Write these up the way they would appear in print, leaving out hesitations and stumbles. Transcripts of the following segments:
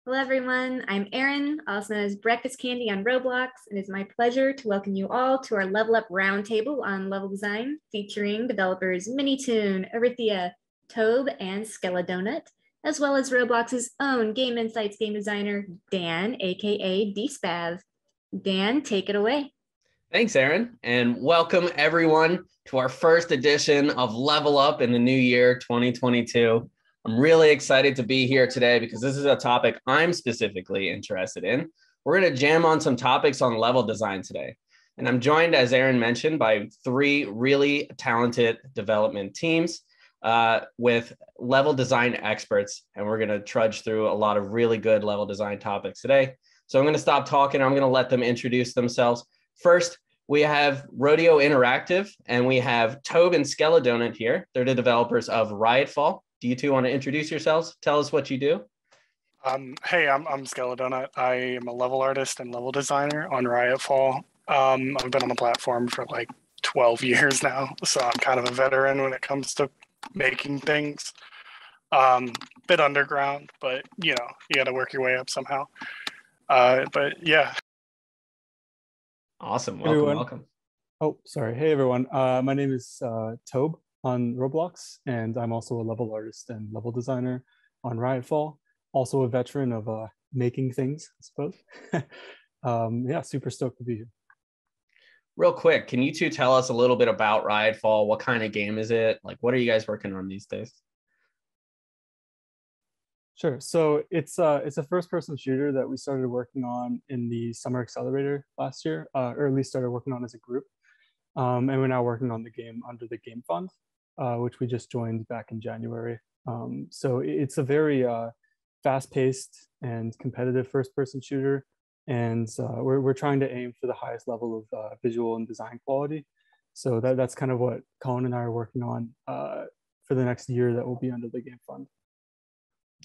Hello, everyone. I'm Erin, also known as Breakfast Candy on Roblox, and it's my pleasure to welcome you all to our Level Up Roundtable on level design, featuring developers MiniToon, Erythia, Tohb, and Skeledonut, as well as Roblox's own Game Insights game designer, Dan, aka DSpav. Dan, take it away. Thanks, Erin, and welcome everyone to our first edition of Level Up in the new year, 2022. I'm really excited to be here today because this is a topic I'm specifically interested in. We're going to jam on some topics on level design today. And I'm joined, as Erin mentioned, by three really talented development teams with level design experts. And we're going to trudge through a lot of really good level design topics today. So I'm going to stop talking. I'm going to let them introduce themselves. First, we have Rodeo Interactive, and we have Tohb and Skeledonut here. They're the developers of Riotfall. Do you two want to introduce yourselves? Tell us what you do. Hey, I'm Skeledonut. I am a level artist and level designer on Riotfall. I've been on the platform for like 12 years now, so I'm kind of a veteran when it comes to making things. Bit underground, but you got to work your way up somehow. But yeah. Awesome. Welcome. Oh, sorry. Hey, everyone. My name is Tohb on Roblox, and I'm also a level artist and level designer on Riotfall. Also a veteran of making things, I suppose. Yeah, super stoked to be here. Real quick, can you two tell us a little bit about Riotfall? What kind of game is it? Like, what are you guys working on these days? Sure. So it's a first-person shooter that we started working on in the Summer Accelerator last year, or at least started working on as a group. And we're now working on the game under the Game Fund, which we just joined back in January. So it's a very fast-paced and competitive first-person shooter, and we're trying to aim for the highest level of visual and design quality. So that's kind of what Cullen and I are working on for the next year that will be under the Game Fund.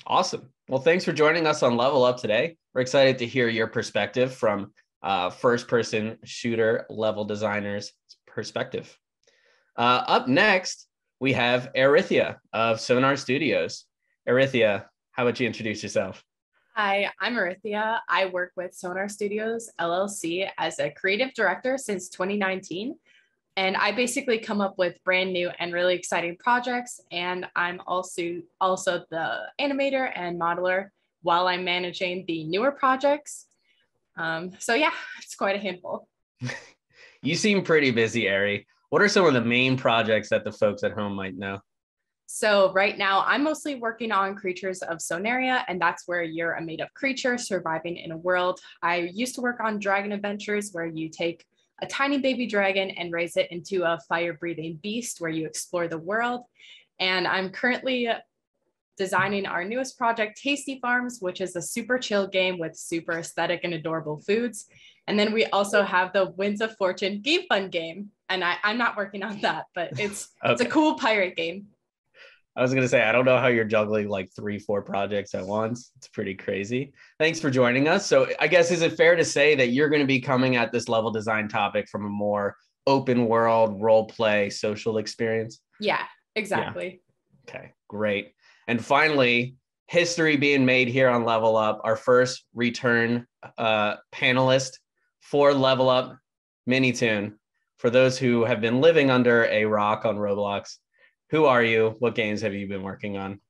Awesome. Well, thanks for joining us on Level Up today. We're excited to hear your perspective from first-person shooter level designers' perspective. Up next, we have Erythia of Sonar Studios. Erythia, how about you introduce yourself? Hi, I'm Erythia. I work with Sonar Studios, LLC as a creative director since 2019. And I basically come up with brand new and really exciting projects. And I'm also the animator and modeler while I'm managing the newer projects. So yeah, it's quite a handful. You seem pretty busy, Eri. What are some of the main projects that the folks at home might know? So right now, I'm mostly working on Creatures of Sonaria, and that's where you're a made-up creature surviving in a world. I used to work on Dragon Adventures, where you take a tiny baby dragon and raise it into a fire-breathing beast where you explore the world. And I'm currently designing our newest project, Tasty Farms, which is a super chill game with super aesthetic and adorable foods. And then we also have the Winds of Fortune Game Fun game. And I'm not working on that, but it's a cool pirate game. I was going to say, I don't know how you're juggling like 3-4 projects at once. It's pretty crazy. Thanks for joining us. So I guess, is it fair to say that you're going to be coming at this level design topic from a more open world, role play, social experience? Yeah, exactly. Yeah. Okay, great. And finally, history being made here on Level Up, our first return panelist for Level Up, Minitune. For those who have been living under a rock on Roblox, who are you? What games have you been working on?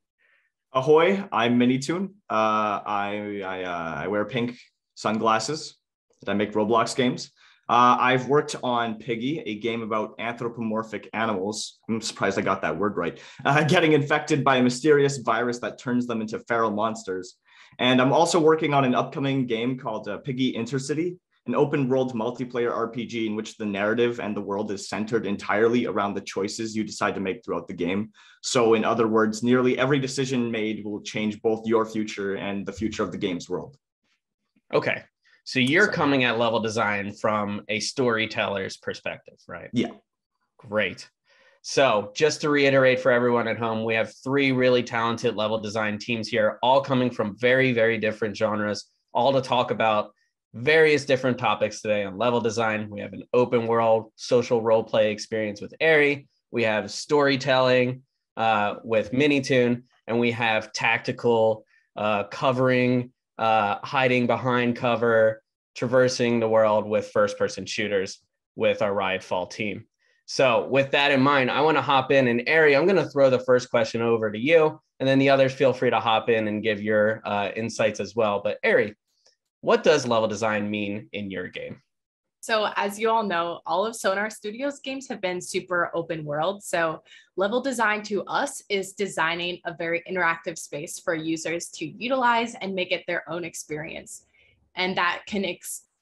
Ahoy, I'm Minitune. I wear pink sunglasses and I make Roblox games. I've worked on Piggy, a game about anthropomorphic animals. I'm surprised I got that word right. Getting infected by a mysterious virus that turns them into feral monsters. And I'm also working on an upcoming game called Piggy Intercity, an open world multiplayer RPG in which the narrative and the world is centered entirely around the choices you decide to make throughout the game. So in other words, nearly every decision made will change both your future and the future of the game's world. Okay. So you're coming at level design from a storyteller's perspective, right? Yeah. Great. So just to reiterate for everyone at home, we have 3 really talented level design teams here, all coming from very, very different genres, all to talk about various different topics today on level design. We have an open world social role play experience with Eri. We have storytelling with Minitune, and we have tactical covering hiding behind cover, traversing the world with first-person shooters with our Riotfall team. So with that in mind, I want to hop in, and Ari, I'm going to throw the first question over to you, and then the others feel free to hop in and give your insights as well. But Ari, what does level design mean in your game? So as you all know, all of Sonar Studios games have been super open world. So level design to us is designing a very interactive space for users to utilize and make it their own experience. And that can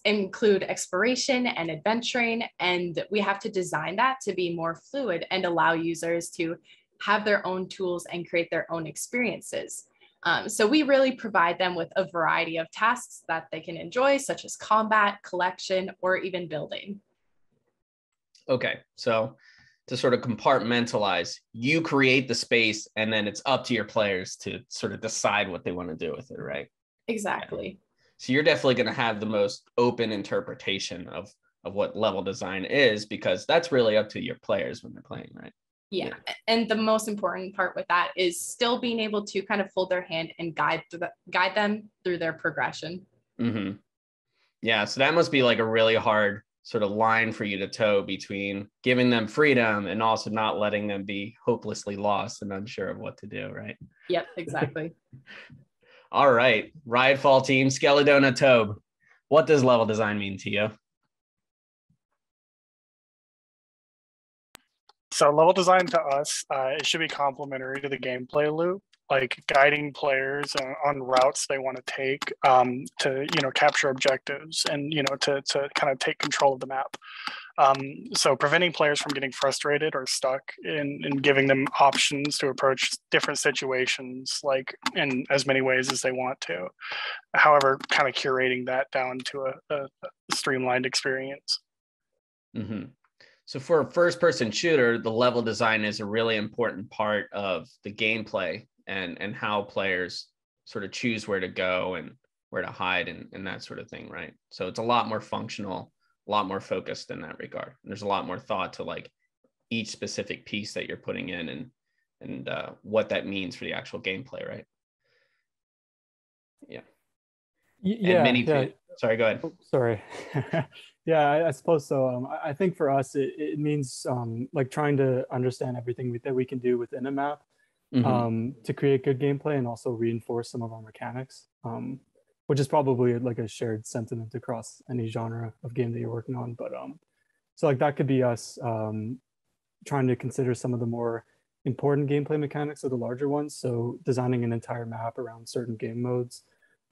include exploration and adventuring. And we have to design that to be more fluid and allow users to have their own tools and create their own experiences. So we really provide them with a variety of tasks that they can enjoy, such as combat, collection, or even building. Okay, so to sort of compartmentalize, you create the space and then it's up to your players to sort of decide what they want to do with it, right? Exactly. So you're definitely going to have the most open interpretation of what level design is, because that's really up to your players when they're playing, right? Yeah. And the most important part with that is still being able to kind of hold their hand and guide them through their progression. Mm-hmm. Yeah. So that must be like a really hard sort of line for you to toe between giving them freedom and also not letting them be hopelessly lost and unsure of what to do, right? Yep, exactly. All right. Riotfall team, Cullen Tohb. What does level design mean to you? So level design to us, it should be complementary to the gameplay loop, like guiding players on routes they want to take to, capture objectives and, to kind of take control of the map. So preventing players from getting frustrated or stuck in giving them options to approach different situations, like in as many ways as they want to. However, kind of curating that down to a streamlined experience. Mm-hmm. So for a first-person shooter, the level design is a really important part of the gameplay and how players sort of choose where to go and where to hide and that sort of thing, right? So it's a lot more functional, a lot more focused in that regard. And there's a lot more thought to like each specific piece that you're putting in and what that means for the actual gameplay, right? Yeah. Yeah. MiniToon. Sorry, go ahead. Oh, sorry. Yeah, I suppose so. I think for us, it means like trying to understand everything that we can do within a map to create good gameplay and also reinforce some of our mechanics, which is probably like a shared sentiment across any genre of game that you're working on. But so like that could be us trying to consider some of the more important gameplay mechanics of the larger ones. So designing an entire map around certain game modes.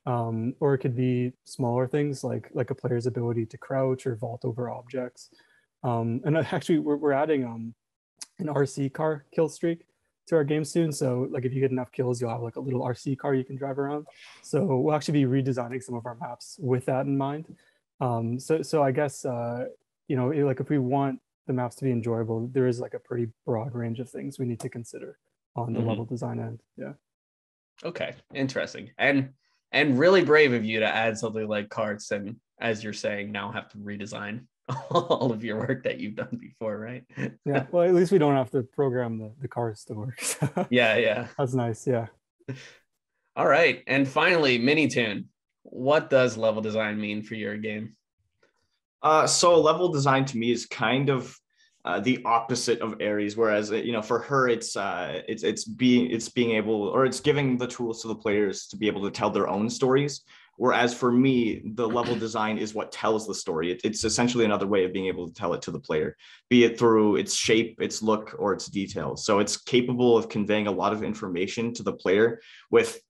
Or it could be smaller things like a player's ability to crouch or vault over objects. And actually, we're adding an RC car kill streak to our game soon. So like if you get enough kills, you'll have like a little RC car you can drive around. So we'll actually be redesigning some of our maps with that in mind. So I guess like if we want the maps to be enjoyable, there is like a pretty broad range of things we need to consider on the level design end. Yeah. Okay, interesting. And really brave of you to add something like carts and, as you're saying, now have to redesign all of your work that you've done before, right? Yeah, well, at least we don't have to program the cars to work. So yeah. That's nice, yeah. All right, and finally, Minitune. What does level design mean for your game? So level design to me is kind of the opposite of Aries, whereas for her it's being able, or it's giving the tools to the players to be able to tell their own stories. Whereas for me, the level design is what tells the story. It's essentially another way of being able to tell it to the player, be it through its shape, its look, or its details. So it's capable of conveying a lot of information to the player with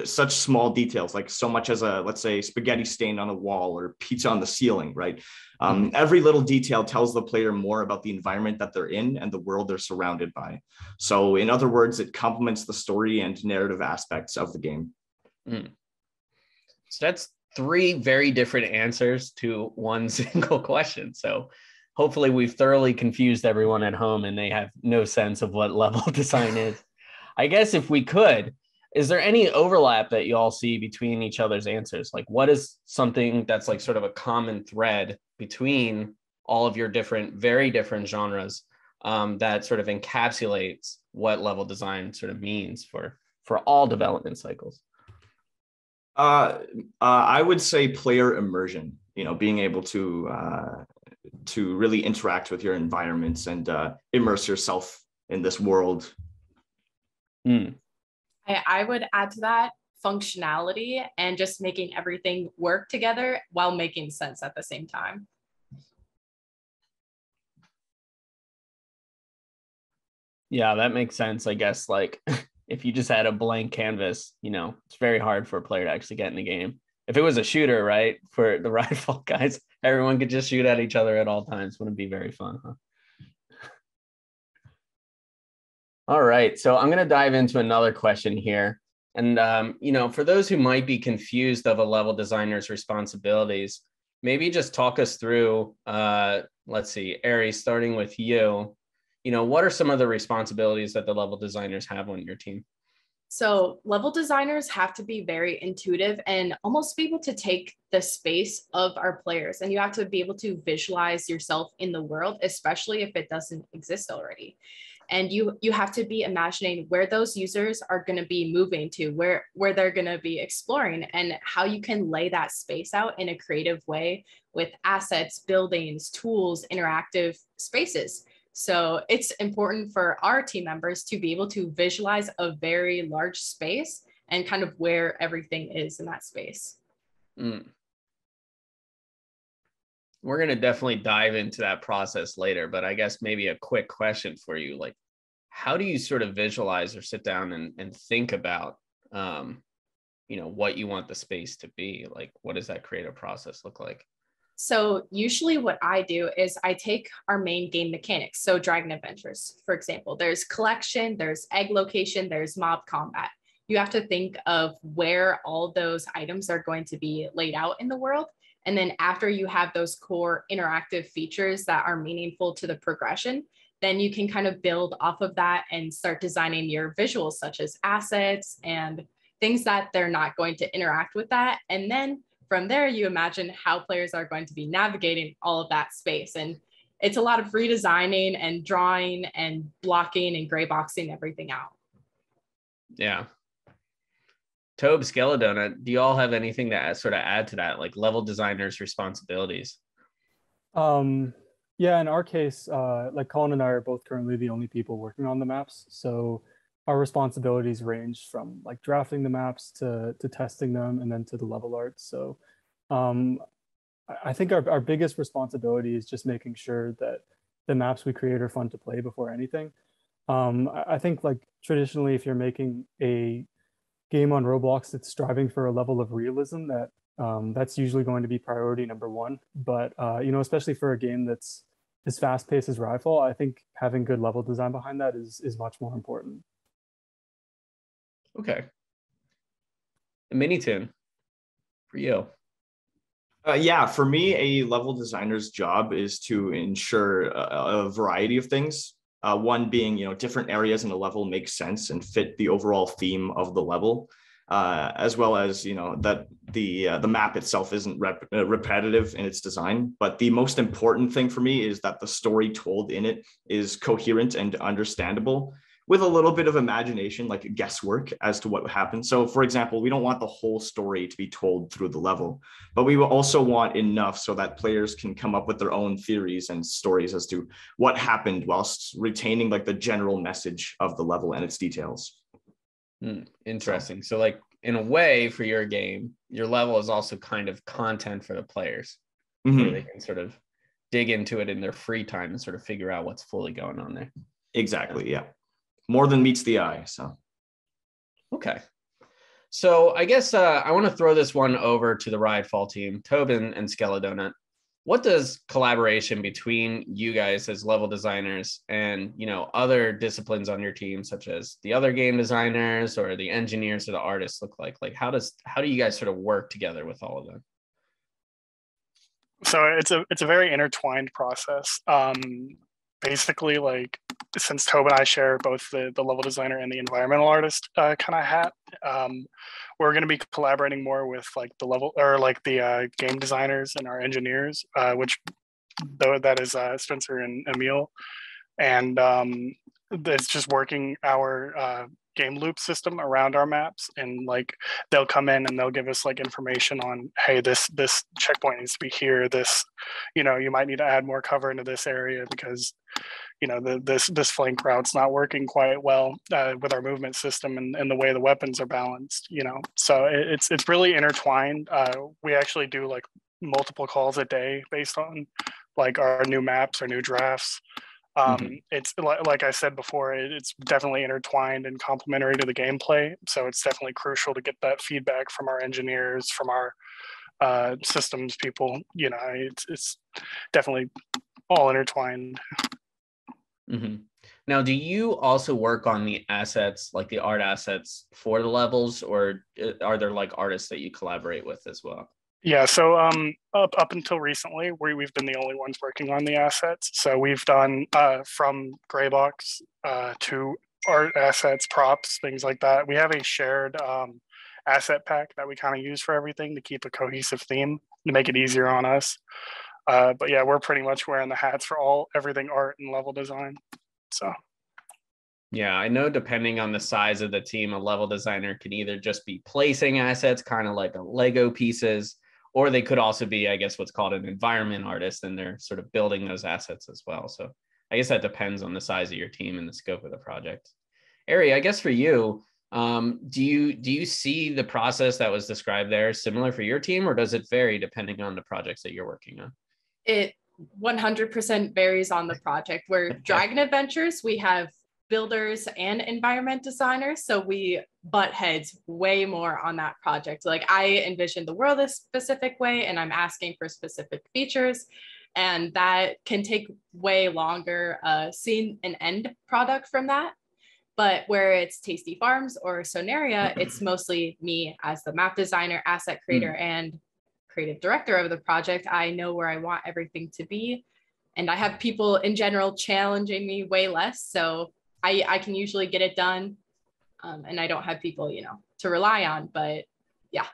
such small details, like so much as let's say, spaghetti stain on a wall or pizza on the ceiling, right? Every little detail tells the player more about the environment that they're in and the world they're surrounded by. So in other words, it complements the story and narrative aspects of the game. So that's 3 very different answers to one single question. So hopefully we've thoroughly confused everyone at home and they have no sense of what level design is. I guess if we could, is there any overlap that you all see between each other's answers? Like what is something that's like sort of a common thread between all of your very different genres that sort of encapsulates what level design sort of means for all development cycles? I would say player immersion. You know, being able to really interact with your environments and immerse yourself in this world. Mm. I would add to that functionality and just making everything work together while making sense at the same time. Yeah, that makes sense. I guess like if you just had a blank canvas, you know, it's very hard for a player to actually get in the game. If it was a shooter, right, for the Riotfall guys, everyone could just shoot at each other at all times. Wouldn't be very fun, huh? All right, so I'm going to dive into another question here. And, you know, for those who might be confused of a level designer's responsibilities, maybe just talk us through, let's see, Ari, starting with you. You know, what are some of the responsibilities that the level designers have on your team? So level designers have to be very intuitive and almost be able to take the space of our players. And you have to be able to visualize yourself in the world, especially if it doesn't exist already. And you have to be imagining where those users are going to be moving to, where they're going to be exploring, and how you can lay that space out in a creative way with assets, buildings, tools, interactive spaces. So it's important for our team members to be able to visualize a very large space and kind of where everything is in that space. Mm. We're going to definitely dive into that process later, but I guess maybe a quick question for you, like, how do you sort of visualize or sit down and think about, you know, what you want the space to be? Like, what does that creative process look like? So usually what I do is I take our main game mechanics. So Dragon Adventures, for example, there's collection, there's egg location, there's mob combat. You have to think of where all those items are going to be laid out in the world. And then after you have those core interactive features that are meaningful to the progression, then you can kind of build off of that and start designing your visuals, such as assets and things that they're not going to interact with that. And then from there, you imagine how players are going to be navigating all of that space. And it's a lot of redesigning and drawing and blocking and gray boxing everything out. Yeah. Tohb, Skeledona, do you all have anything to sort of add to that, like level designers' responsibilities? Yeah, in our case, like Cullen and I are both currently the only people working on the maps. So our responsibilities range from like drafting the maps to testing them and then to the level art. So I think our biggest responsibility is just making sure that the maps we create are fun to play before anything. I think like traditionally, if you're making a game on Roblox that's striving for a level of realism, that's usually going to be priority number one. But you know, especially for a game that's as fast paced as Riotfall, I think having good level design behind that is much more important. Okay. Minitune, for you. Yeah, for me, a level designer's job is to ensure a variety of things. One being, you know, different areas in a level make sense and fit the overall theme of the level, as well as, you know, that the map itself isn't repetitive in its design. But the most important thing for me is that the story told in it is coherent and understandable, with a little bit of imagination, like guesswork as to what happened. So for example, we don't want the whole story to be told through the level, but we will also want enough so that players can come up with their own theories and stories as to what happened whilst retaining like the general message of the level and its details. Interesting. So like in a way for your game, your level is also kind of content for the players, where they can sort of dig into it in their free time and sort of figure out what's fully going on there. Exactly, yeah. More than meets the eye. So, okay. So I guess I want to throw this one over to the Riotfall team, Tohb and Skeledona. What does collaboration between you guys as level designers and, you know, other disciplines on your team, such as the other game designers or the engineers or the artists, look like? Like, how do you guys sort of work together with all of them? So it's a very intertwined process. Basically, like, since Tohb and I share both the level designer and the environmental artist kind of hat, we're going to be collaborating more with like the level or like the game designers and our engineers, which though that is Spencer and Emil. And it's just working our game loop system around our maps, and like they'll come in and they'll give us like information on, hey, this checkpoint needs to be here, this, you know, you might need to add more cover into this area because, you know, this flank route's not working quite well with our movement system and the way the weapons are balanced, you know. So it's really intertwined. We actually do like multiple calls a day based on like our new maps, our new drafts. It's like I said before, it's definitely intertwined and complementary to the gameplay. So it's definitely crucial to get that feedback from our engineers, from our systems people. You know, it's definitely all intertwined. Now, do you also work on the assets, like the art assets for the levels, or are there like artists that you collaborate with as well? Yeah, so up until recently, we've been the only ones working on the assets. So we've done from gray box to art assets, props, things like that. We have a shared asset pack that we kind of use for everything to keep a cohesive theme to make it easier on us. But yeah, we're pretty much wearing the hats for everything art and level design. So. Yeah, I know depending on the size of the team, a level designer can either just be placing assets, kind of like a Lego pieces, or they could also be, I guess, what's called an environment artist, and they're sort of building those assets as well. So I guess that depends on the size of your team and the scope of the project. Ari, I guess for you, do you see the process that was described there similar for your team, or does it vary depending on the projects that you're working on? It 100% varies on the project. We're Dragon Adventures, we have builders and environment designers, so we butt heads way more on that project. Like I envision the world a specific way and I'm asking for specific features, and that can take way longer seeing an end product from that. But where it's Tasty Farms or Sonaria, it's mostly me as the map designer, asset creator, and creative director of the project. I know where I want everything to be, and I have people in general challenging me way less, so I can usually get it done, and I don't have people, you know, to rely on. But yeah,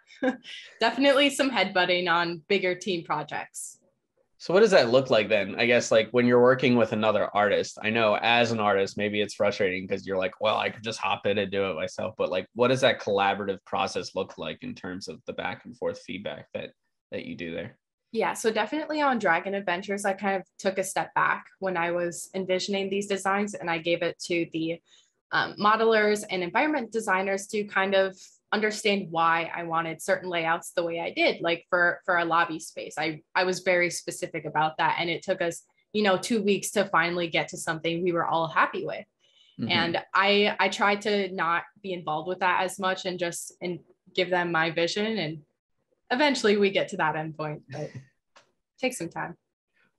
definitely some headbutting on bigger team projects. So what does that look like then? I guess like when you're working with another artist, I know as an artist, maybe it's frustrating because you're like, well, I could just hop in and do it myself. But like, what does that collaborative process look like in terms of the back and forth feedback that you do there? Yeah, so definitely on Dragon Adventures, I kind of took a step back when I was envisioning these designs, and I gave it to the modelers and environment designers to kind of understand why I wanted certain layouts the way I did. Like for a lobby space, I was very specific about that, and it took us, you know, 2 weeks to finally get to something we were all happy with. And I tried to not be involved with that as much and just give them my vision, and eventually we get to that endpoint, but it takes some time.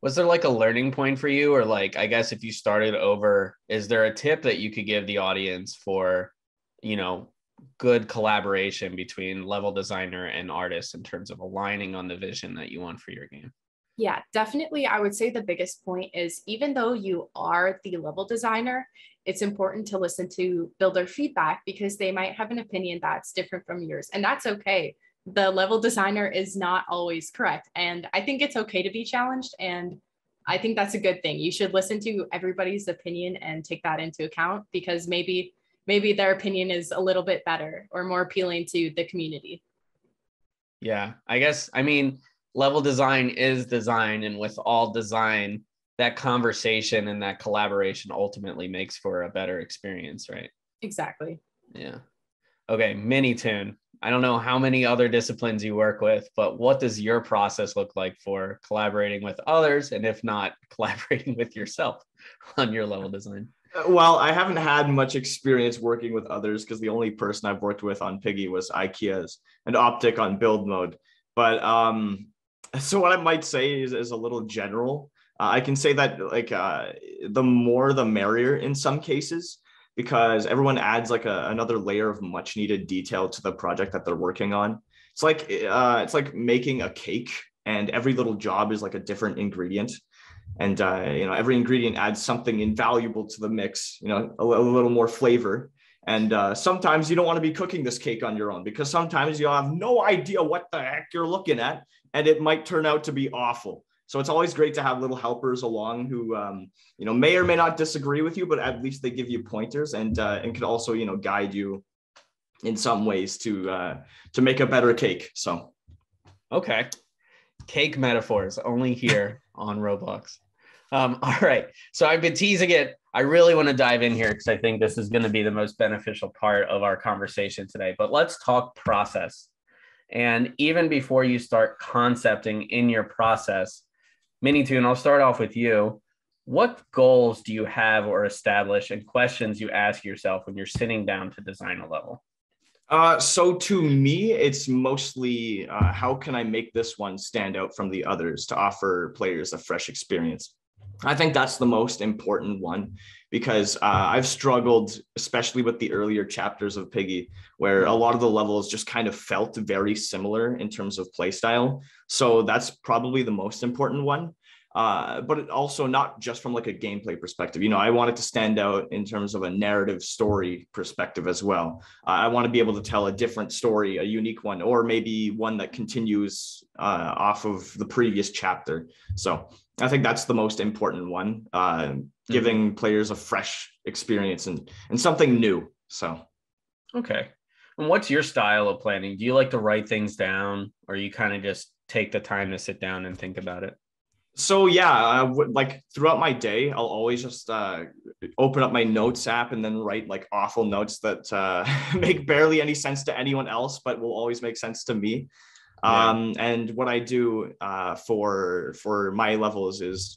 Was there like a learning point for you, or like, I guess if you started over, is there a tip that you could give the audience for, you know, good collaboration between level designer and artist in terms of aligning on the vision that you want for your game? Yeah, definitely. I would say the biggest point is, even though you are the level designer, it's important to listen to builder feedback because they might have an opinion that's different from yours, and that's okay. The level designer is not always correct. And I think it's okay to be challenged. And I think that's a good thing. You should listen to everybody's opinion and take that into account, because maybe their opinion is a little bit better or more appealing to the community. Yeah, I guess, I mean, level design is design. And with all design, that conversation and that collaboration ultimately makes for a better experience, right? Exactly. Yeah. Okay, Minitune. I don't know how many other disciplines you work with, but what does your process look like for collaborating with others? And if not, collaborating with yourself on your level design? Well, I haven't had much experience working with others because the only person I've worked with on Piggy was IKEA's and Optic on build mode. But so what I might say is a little general. I can say that like the more the merrier in some cases, because everyone adds like another layer of much needed detail to the project that they're working on. It's like making a cake, and every little job is like a different ingredient. And, you know, every ingredient adds something invaluable to the mix, you know, a little more flavor. And sometimes you don't want to be cooking this cake on your own, because sometimes you'll have no idea what the heck you're looking at, and it might turn out to be awful. So it's always great to have little helpers along who, may or may not disagree with you, but at least they give you pointers and can also, guide you in some ways to make a better cake. So. Okay. Cake metaphors only here on Roblox. All right. So I've been teasing it. I really want to dive in here because I think this is going to be the most beneficial part of our conversation today. But let's talk process. And even before you start concepting in your process, Minitune, I'll start off with you. What goals do you have or establish and questions you ask yourself when you're sitting down to design a level? So to me, it's mostly how can I make this one stand out from the others to offer players a fresh experience? I think that's the most important one because I've struggled, especially with the earlier chapters of Piggy, where a lot of the levels just kind of felt very similar in terms of play style. So that's probably the most important one. But it also not just from like a gameplay perspective. I want it to stand out in terms of a narrative story perspective as well. I want to be able to tell a different story, a unique one, or maybe one that continues off of the previous chapter. So I think that's the most important one, giving players a fresh experience and something new. So. Okay. And what's your style of planning? Do you like to write things down or you kind of just take the time to sit down and think about it? So yeah, like throughout my day, I'll always just open up my notes app and then write like awful notes that make barely any sense to anyone else, but will always make sense to me. Yeah. And what I do for my levels is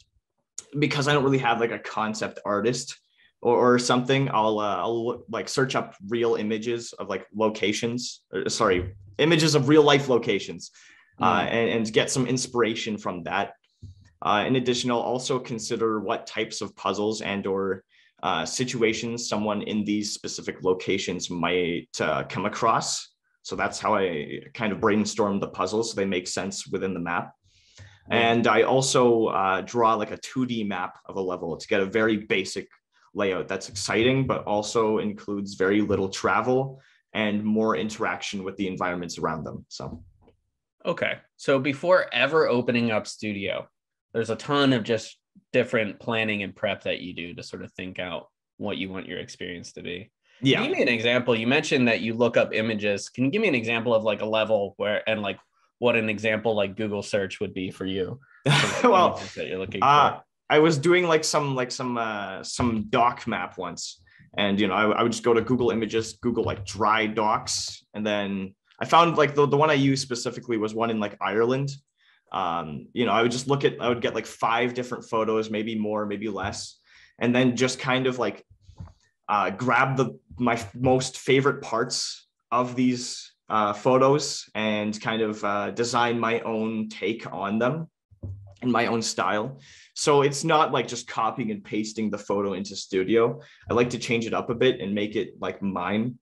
because I don't really have like a concept artist or something, I'll like search up real images of like images of real life locations and get some inspiration from that. In addition, I'll also consider what types of puzzles and or situations someone in these specific locations might come across. So that's how I kind of brainstorm the puzzles so they make sense within the map. And I also draw like a 2D map of a level to get a very basic layout that's exciting, but also includes very little travel and more interaction with the environments around them. So. Okay. So before ever opening up Studio, there's a ton of just different planning and prep that you do to sort of think out what you want your experience to be. Yeah. Give me an example. You mentioned that you look up images. Can you give me an example of like a level and like what an example like Google search would be for you? For well, that you're looking for? I was doing some dock map once, and I would just go to Google Images, Google like dry docks, and then I found like the one I used specifically was one in like Ireland. I would get like 5 different photos, maybe more, maybe less. And then just kind of like grab my most favorite parts of these photos and kind of design my own take on them in my own style. So it's not like just copying and pasting the photo into Studio. I like to change it up a bit and make it like mine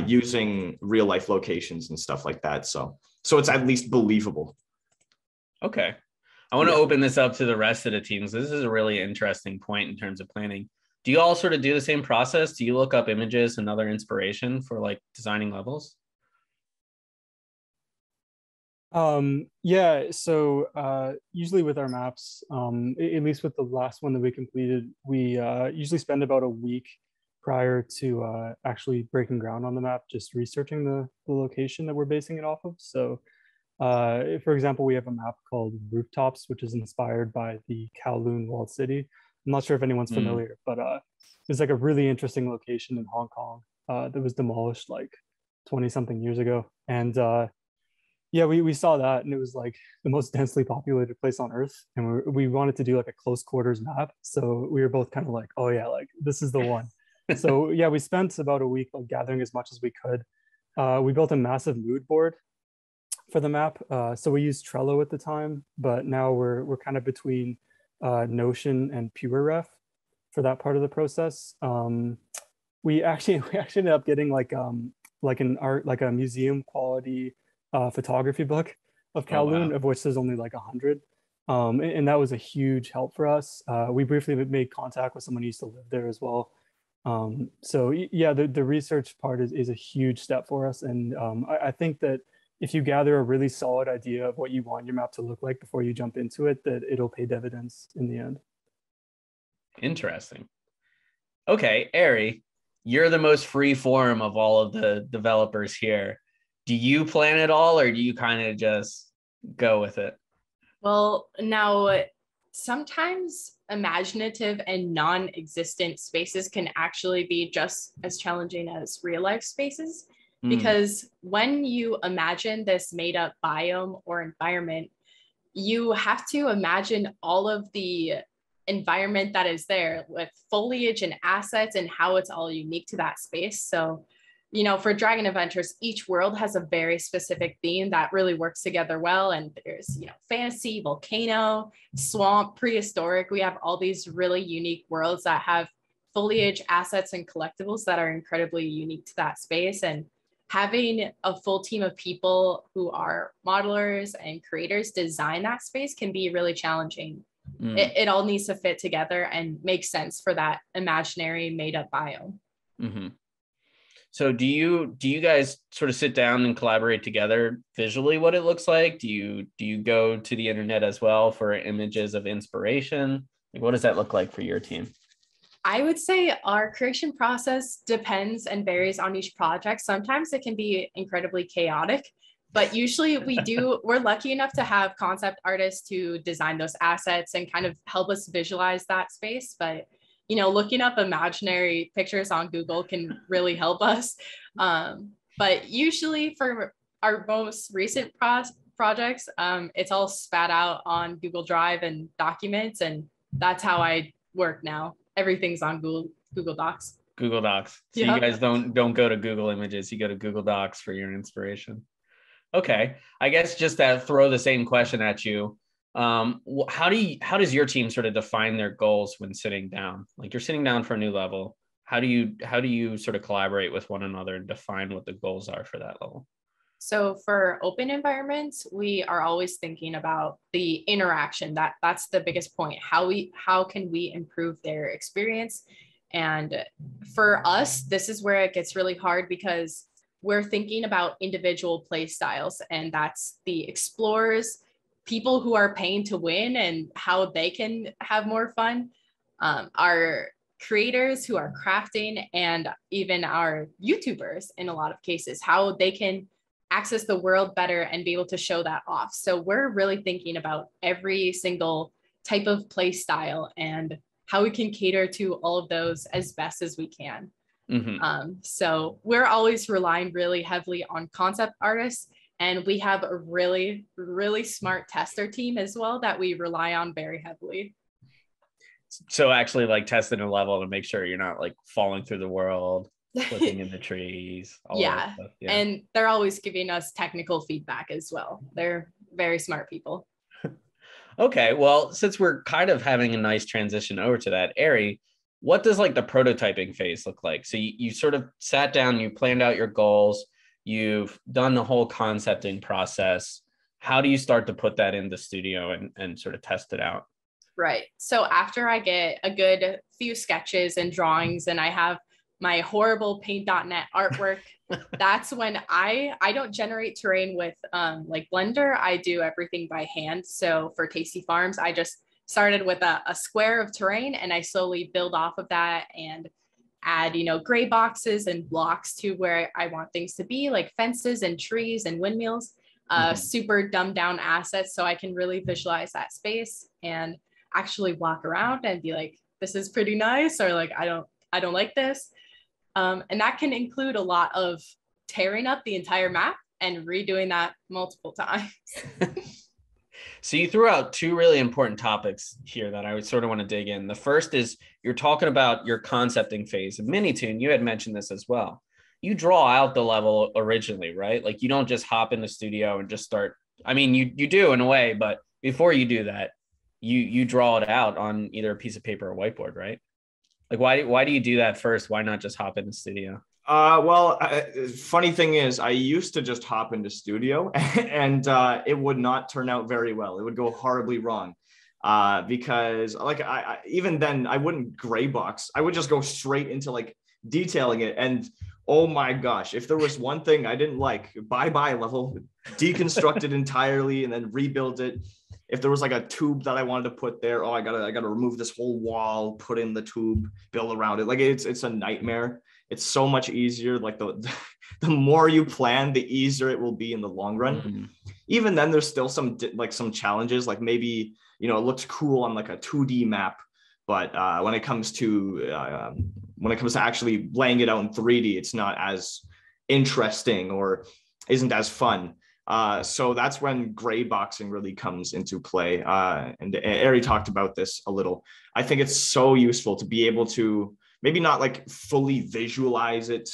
using real life locations and stuff like that. So it's at least believable. Okay. I want to open this up to the rest of the teams. This is a really interesting point in terms of planning. Do you all sort of do the same process? Do you look up images and other inspiration for like designing levels? Yeah, so usually with our maps, at least with the last one that we completed, we usually spend about a week prior to actually breaking ground on the map, just researching the location that we're basing it off of. So for example, we have a map called Rooftops, which is inspired by the Kowloon walled city. I'm not sure if anyone's familiar, but it's like a really interesting location in Hong Kong that was demolished like 20 something years ago. And yeah, we saw that and it was like the most densely populated place on earth. And we wanted to do like a close quarters map. So we were both kind of like, oh yeah, like this is the one. So yeah, we spent about a week like gathering as much as we could. We built a massive mood board for the map. So we used Trello at the time, but now we're kind of between Notion and PureRef for that part of the process. We actually ended up getting like a museum quality photography book of Kowloon, of which there's only like 100. And that was a huge help for us. We briefly made contact with someone who used to live there as well. So yeah, the research part is a huge step for us. And I think that if you gather a really solid idea of what you want your map to look like before you jump into it, that it'll pay dividends in the end. Interesting. Okay, Ari, you're the most free form of all of the developers here. Do you plan it all, or do you kind of just go with it? Well, now sometimes imaginative and non-existent spaces can actually be just as challenging as real life spaces, because when you imagine this made up biome or environment, you have to imagine all of the environment that is there with foliage and assets and how it's all unique to that space. So, you know, for Dragon Adventures, each world has a very specific theme that really works together well. And there's, you know, fantasy, volcano, swamp, prehistoric. We have all these really unique worlds that have foliage, assets, and collectibles that are incredibly unique to that space. And having a full team of people who are modelers and creators design that space can be really challenging. It all needs to fit together and make sense for that imaginary made up biome. So do you guys sort of sit down and collaborate together visually what it looks like? Do you go to the internet as well for images of inspiration? Like, what does that look like for your team? I would say our creation process depends and varies on each project. Sometimes it can be incredibly chaotic, but usually we're lucky enough to have concept artists to design those assets and kind of help us visualize that space. But, you know, looking up imaginary pictures on Google can really help us. But usually for our most recent projects, it's all spat out on Google Drive and documents, and that's how I work now. Everything's on Google Docs. Google Docs. So you guys don't go to Google Images, you go to Google Docs for your inspiration. Okay, I guess just to throw the same question at you, how does your team sort of define their goals when sitting down? Like, you're sitting down for a new level. How do you sort of collaborate with one another and define what the goals are for that level? So for open environments, we are always thinking about the interaction. That's the biggest point. How can we improve their experience? And for us, this is where it gets really hard, because we're thinking about individual play styles, and that's the explorers, people who are paying to win and how they can have more fun, our creators who are crafting, and even our YouTubers in a lot of cases, how they can access the world better and be able to show that off. So we're really thinking about every single type of play style and how we can cater to all of those as best as we can. So we're always relying really heavily on concept artists, and we have a really, really smart tester team as well that we rely on very heavily. So actually, like, testing a level to make sure you're not like falling through the world, flipping in the trees. Yeah, and they're always giving us technical feedback as well. They're very smart people. Okay, well, since we're kind of having a nice transition over to that, Ari, what does like the prototyping phase look like? So you sort of sat down, you planned out your goals, you've done the whole concepting process. How do you start to put that in the studio and sort of test it out? Right. So after I get a good few sketches and drawings and I have my horrible paint.net artwork, that's when I don't generate terrain with like Blender. I do everything by hand. So for Tasty Farms, I just started with a square of terrain, and I slowly build off of that and add, you know, gray boxes and blocks to where I want things to be, like fences and trees and windmills, super dumbed down assets, so I can really visualize that space and actually walk around and be like, this is pretty nice, or like, I don't like this. And that can include a lot of tearing up the entire map and redoing that multiple times. So you threw out two really important topics here that I would sort of want to dig in. The first is you're talking about your concepting phase of Minitune. You had mentioned this as well. You draw out the level originally, right? Like, you don't just hop in the studio and just start. I mean, you do in a way, but before you do that, you draw it out on either a piece of paper or whiteboard, right? Like, why do you do that first? Why not just hop in the studio? Funny thing is, I used to just hop into studio and it would not turn out very well. It would go horribly wrong because like even then I wouldn't gray box. I would just go straight into like detailing it. And Oh my gosh, if there was one thing I didn't like, bye-bye level, deconstruct it entirely and then rebuild it. If there was like a tube that I wanted to put there, oh, I gotta remove this whole wall, put in the tube, build around it. Like it's a nightmare. It's so much easier. Like the more you plan, the easier it will be in the long run. Mm-hmm. Even then, there's still some challenges. Like maybe, you know, it looks cool on like a 2D map, but when it comes to actually laying it out in 3D, it's not as interesting or isn't as fun. So that's when gray boxing really comes into play. And Ari talked about this a little. I think it's so useful to be able to maybe not like fully visualize it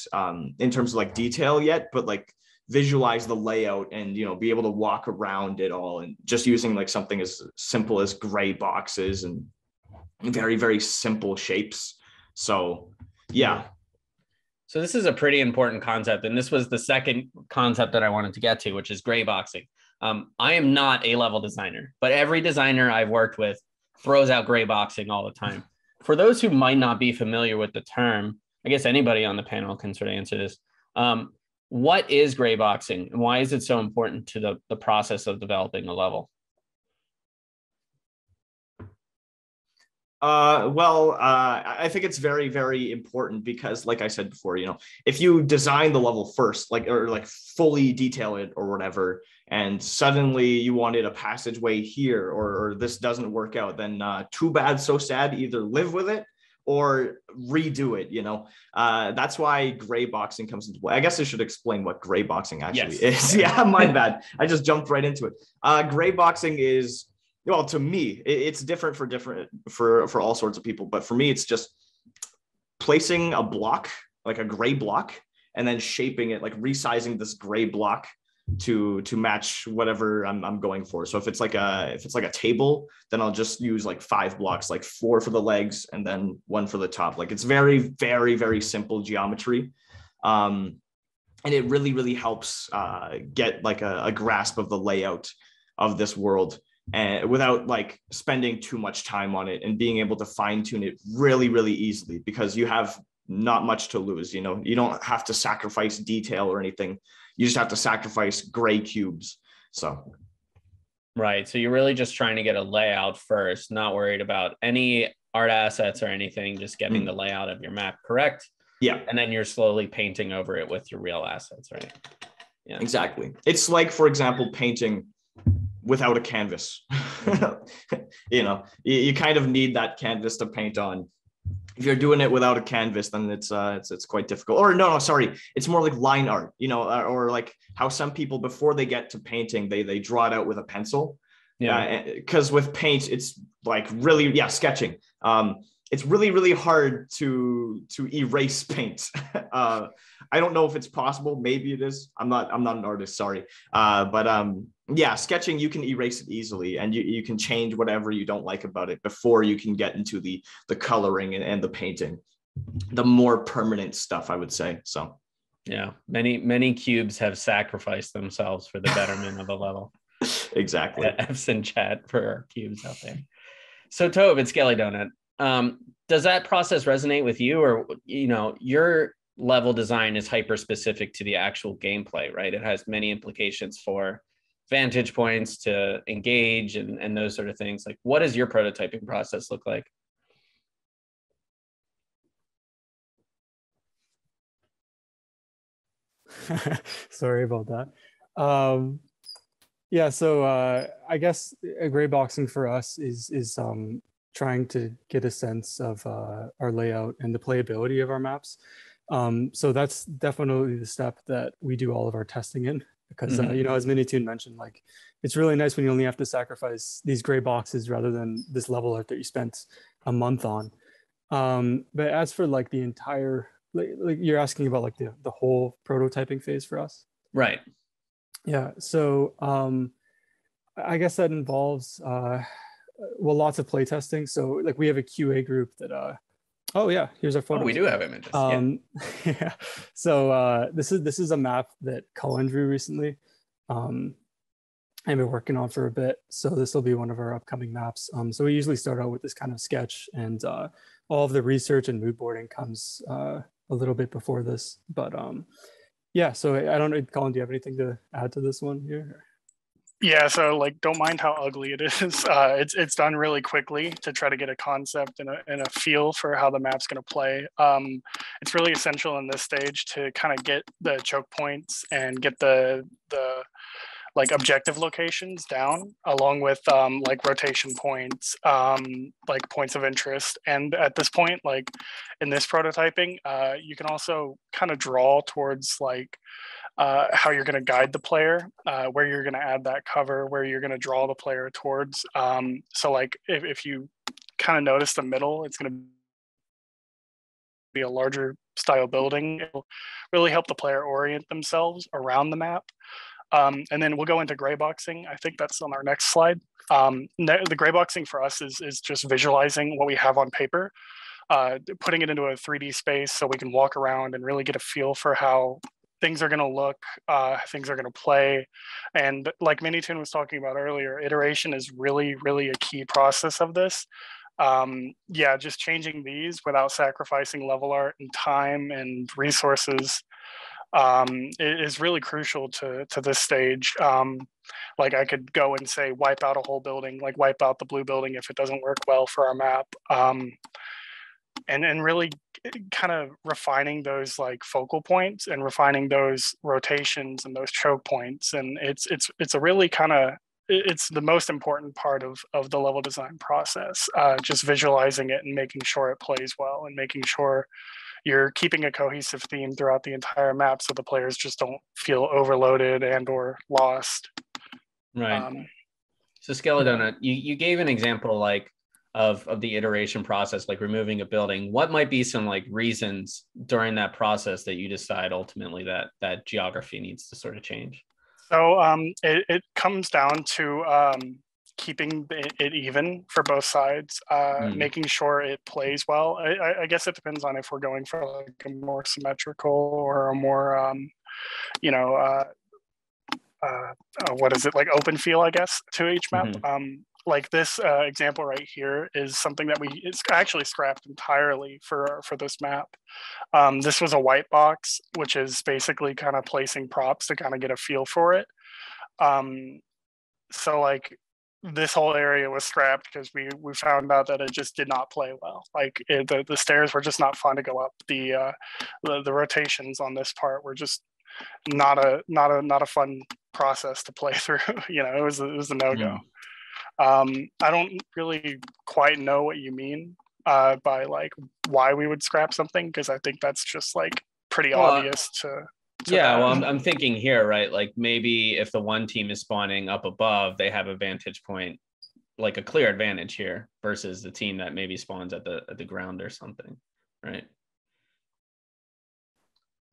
in terms of like detail yet, but like visualize the layout and, you know, be able to walk around it all, and just using like something as simple as gray boxes and very, very simple shapes. So yeah. So this is a pretty important concept, and this was the second concept that I wanted to get to, which is gray boxing. I am not a level designer, but every designer I've worked with throws out gray boxing all the time. For those who might not be familiar with the term, I guess anybody on the panel can sort of answer this. What is gray boxing, and why is it so important to the process of developing a level? I think it's very, very important because, like I said before, you know, if you design the level first, like fully detail it or whatever, and suddenly you wanted a passageway here, or this doesn't work out, then too bad, so sad. Either live with it or redo it. You know, that's why gray boxing comes into play. I guess I should explain what gray boxing actually is. Yeah, my bad. I just jumped right into it. Gray boxing is, well, to me, it's different for all sorts of people, but for me, it's just placing a block, like a gray block, and then shaping it, like resizing this gray block to match whatever I'm going for. So if it's like a table, then I'll just use like 5 blocks, like 4 for the legs and then 1 for the top. Like it's very, very, very simple geometry. And it really, really helps get like a grasp of the layout of this world, and without like spending too much time on it, and being able to fine tune it really, really easily, because you have not much to lose. You know, you don't have to sacrifice detail or anything. You just have to sacrifice gray cubes. So. Right. So you're really just trying to get a layout first, not worried about any art assets or anything, just getting the layout of your map correct. Yeah. And then you're slowly painting over it with your real assets, right? Yeah. Exactly. It's like, for example, painting without a canvas. You know, you kind of need that canvas to paint on. If you're doing it without a canvas, then it's quite difficult. Or no, sorry, it's more like line art, you know, or like how some people, before they get to painting, they draw it out with a pencil. Yeah, because with paint, it's like really, sketching. It's really, really hard to erase paint. I don't know if it's possible. Maybe it is. I'm not an artist, sorry. But sketching, you can erase it easily, and you can change whatever you don't like about it before you can get into the coloring and the painting, the more permanent stuff, I would say. So yeah, many cubes have sacrificed themselves for the betterment of a level. Exactly. F's in chat for our cubes out there. So Tohb and Skelly Donut, does that process resonate with you? Or, you know, your level design is hyper specific to the actual gameplay, right? It has many implications for vantage points to engage and those sort of things. Like, what does your prototyping process look like? Sorry about that. So I guess gray boxing for us is trying to get a sense of our layout and the playability of our maps. So that's definitely the step that we do all of our testing in, because you know, as Minitune mentioned, like it's really nice when you only have to sacrifice these gray boxes rather than this level art that you spent a month on. But as for like the entire, like you're asking about like the whole prototyping phase for us, right? Yeah. So I guess that involves lots of play testing. So like we have a QA group that oh yeah, here's our photo. Oh, we do have images. Yeah. So this is a map that Cullen drew recently. I've been working on for a bit. So this will be one of our upcoming maps. So we usually start out with this kind of sketch, and all of the research and mood boarding comes a little bit before this, but yeah. So I don't know, Colin, do you have anything to add to this one here? Yeah, so like, don't mind how ugly it is. It's done really quickly to try to get a concept and a feel for how the map's going to play. It's really essential in this stage to kind of get the choke points and get the like objective locations down, along with like rotation points, like points of interest. And at this point, like in this prototyping, you can also kind of draw towards like how you're going to guide the player, where you're going to add that cover, where you're going to draw the player towards. So like if you kind of notice the middle, it's going to be a larger style building. It'll really help the player orient themselves around the map. And then we'll go into gray boxing. I think that's on our next slide. The gray boxing for us is just visualizing what we have on paper, putting it into a 3D space so we can walk around and really get a feel for how things are going to look, things are going to play. And like Minitune was talking about earlier, iteration is really, really a key process of this. Yeah, just changing these without sacrificing level art and time and resources is really crucial to this stage. Like I could go and say, wipe out a whole building, like wipe out the blue building if it doesn't work well for our map. And really kind of refining those like focal points and refining those rotations and those choke points. And it's a really kind of, it's the most important part of the level design process, just visualizing it and making sure it plays well and making sure you're keeping a cohesive theme throughout the entire map so the players just don't feel overloaded and or lost. Right. So Skeledona, you gave an example like of the iteration process, like removing a building. What might be some like reasons during that process that you decide ultimately that geography needs to sort of change? So it comes down to keeping it even for both sides, making sure it plays well. I guess it depends on if we're going for like a more symmetrical or a more, you know, what is it, like open feel, I guess, to each map. Like this example right here is something that it's actually scrapped entirely for this map. This was a white box, which is basically kind of placing props to kind of get a feel for it. So like this whole area was scrapped because we found out that it just did not play well. Like the stairs were just not fun to go up. The rotations on this part were just not a fun process to play through. You know, it was a no-go. I don't really quite know what you mean by like why we would scrap something, because I think that's just like pretty obvious to yeah, well, I'm thinking here, right? Like maybe if the one team is spawning up above, they have a vantage point, like a clear advantage here versus the team that maybe spawns at the ground or something, right?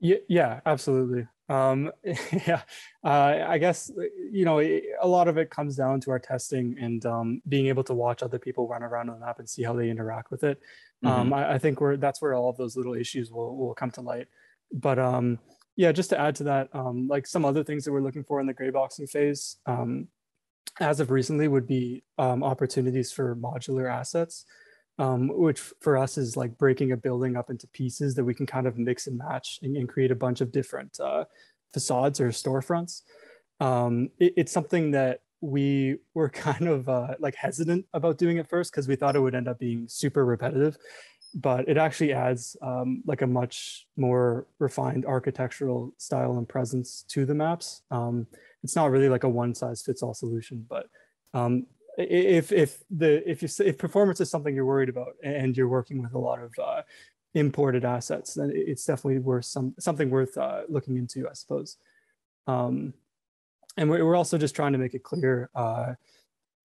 Yeah, absolutely. Yeah, I guess, you know, a lot of it comes down to our testing and being able to watch other people run around on the map and see how they interact with it. I think that's where all of those little issues will come to light. But yeah, just to add to that, like some other things that we're looking for in the gray boxing phase, as of recently, would be opportunities for modular assets, which for us is like breaking a building up into pieces that we can kind of mix and match and create a bunch of different facades or storefronts. It's something that we were kind of like hesitant about doing at first because we thought it would end up being super repetitive, but it actually adds like a much more refined architectural style and presence to the maps. It's not really like a one size fits all solution, but if performance is something you're worried about and you're working with a lot of imported assets, then it's definitely worth something worth looking into, I suppose. And we're also just trying to make it clear,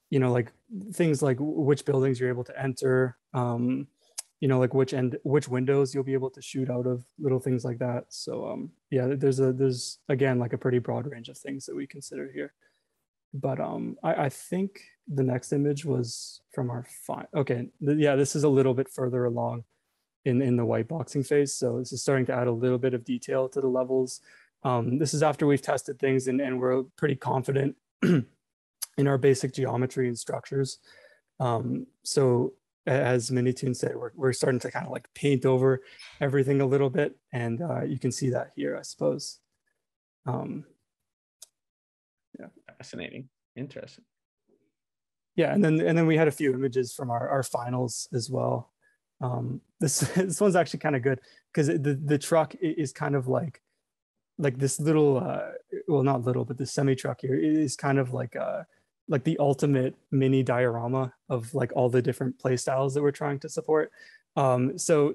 you know, like things like which buildings you're able to enter, you know, like which windows you'll be able to shoot out of, little things like that. So yeah, there's again like a pretty broad range of things that we consider here. But I think the next image was from our okay, yeah, this is a little bit further along in the white boxing phase. So this is starting to add a little bit of detail to the levels. This is after we've tested things and we're pretty confident in our basic geometry and structures. So as Minitune said, we're starting to kind of like paint over everything a little bit, and you can see that here, I suppose. Yeah. Fascinating. Interesting. Yeah, and then we had a few images from our finals as well. This one's actually kind of good because the truck is kind of like this little well, not little, but the semi truck here is kind of like the ultimate mini diorama of like all the different play styles that we're trying to support. So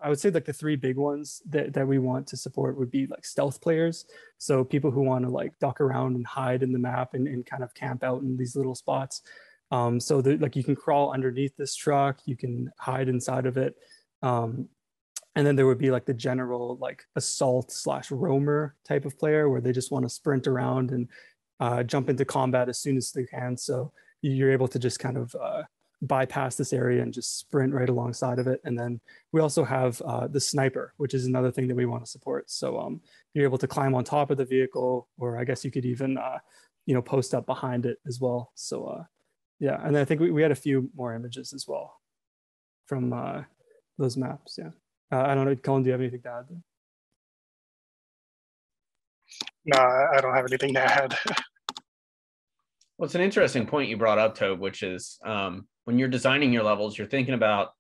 I would say like the three big ones that we want to support would be like stealth players. So people who want to like duck around and hide in the map and kind of camp out in these little spots. So that like you can crawl underneath this truck, you can hide inside of it. And then there would be like the general like assault / roamer type of player where they just want to sprint around and jump into combat as soon as they can. So you're able to just kind of bypass this area and just sprint right alongside of it. And then we also have the sniper, which is another thing that we want to support. So you're able to climb on top of the vehicle, or I guess you could even post up behind it as well. So yeah, and I think we had a few more images as well from those maps. Yeah, I don't know, Cullen, do you have anything to add there? No, I don't have anything to add. Well, it's an interesting point you brought up, Tohb, which is when you're designing your levels, you're thinking about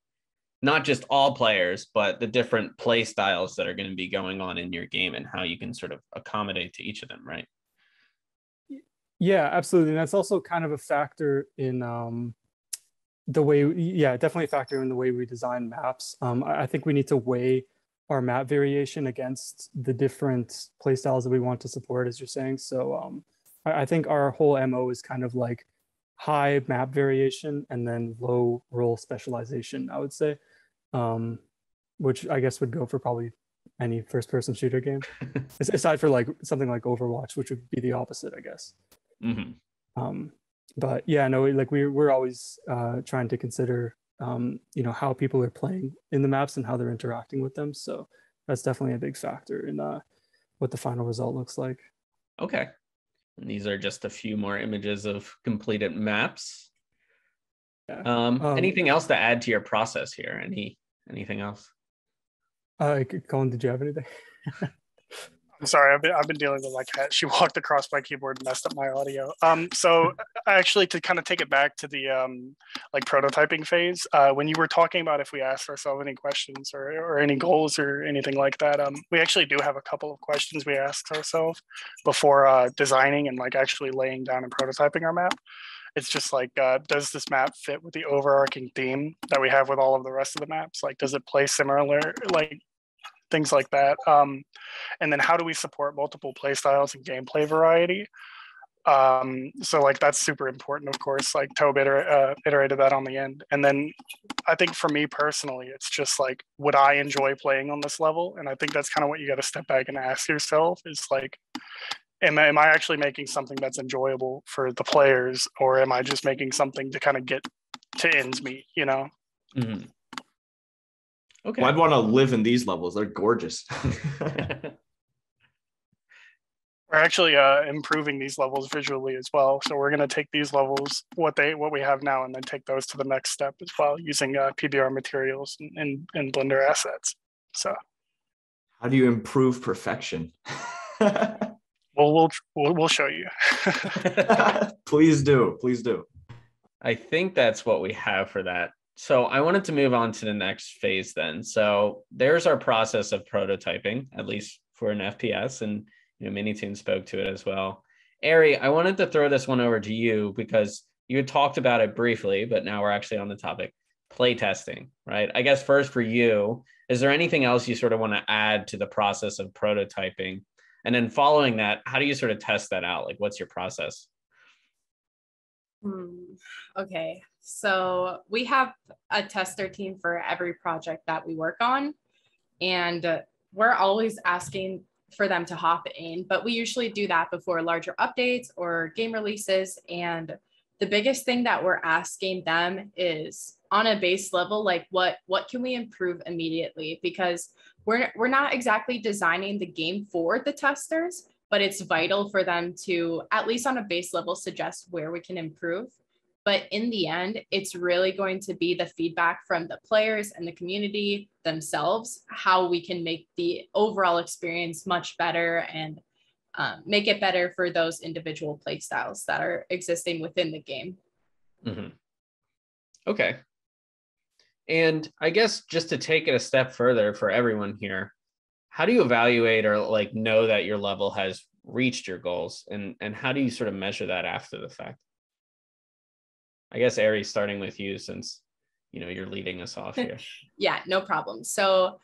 not just all players, but the different play styles that are going to be going on in your game and how you can sort of accommodate to each of them, right? Yeah, absolutely. And that's also kind of a factor in the way, definitely a factor in the way we design maps. I think we need to weigh our map variation against the different play styles that we want to support, as you're saying. So I think our whole MO is kind of like high map variation and then low role specialization, I would say, which I guess would go for probably any first-person shooter game, aside for like something like Overwatch, which would be the opposite, I guess. Mm-hmm. But yeah, no, like we're always trying to consider how people are playing in the maps and how they're interacting with them. So that's definitely a big factor in what the final result looks like. Okay. And these are just a few more images of completed maps. Yeah. Anything else to add to your process here? Anything else? Cullen, did you have anything? I'm sorry, I've been dealing with my cat. She walked across my keyboard and messed up my audio. So actually, to kind of take it back to the like prototyping phase, when you were talking about if we asked ourselves any questions or any goals or anything like that, we actually do have a couple of questions we asked ourselves before designing and like actually laying down and prototyping our map. It's just like, does this map fit with the overarching theme that we have with all of the rest of the maps? Like, does it play similar, like things like that? And then how do we support multiple play styles and gameplay variety? So like that's super important, of course. Like Tohb iterated that on the end. And then I think for me personally, it's just like, would I enjoy playing on this level? And I think that's kind of what you got to step back and ask yourself is like, am I actually making something that's enjoyable for the players, or am I just making something to kind of get to ends meet, Mm-hmm. Okay. Well, I'd want to live in these levels. They're gorgeous. We're actually improving these levels visually as well. So we're going to take these levels, what we have now, and then take those to the next step as well, using PBR materials and Blender assets. So, how do you improve perfection? Well, we'll show you. Please do. I think that's what we have for that. So I wanted to move on to the next phase then. So there's our process of prototyping, at least for an FPS, and Minitune spoke to it as well. Ari, I wanted to throw this one over to you because you had talked about it briefly, but now we're actually on the topic, playtesting, right? I guess first for you, is there anything else you sort of want to add to the process of prototyping? And then following that, how do you sort of test that out? Like, what's your process? Okay, so we have a tester team for every project that we work on, and we're always asking for them to hop in, but we usually do that before larger updates or game releases. And the biggest thing that we're asking them is on a base level, like what can we improve immediately? Because we're not exactly designing the game for the testers, but it's vital for them to, at least on a base level, suggest where we can improve. But in the end, it's really going to be the feedback from the players and the community themselves, how we can make the overall experience much better and make it better for those individual play styles that are existing within the game. Mm-hmm. Okay. And I guess just to take it a step further for everyone here, how do you evaluate or like know that your level has reached your goals, and how do you sort of measure that after the fact? I guess Ari, starting with you, since you're leading us off here. Yeah, no problem. So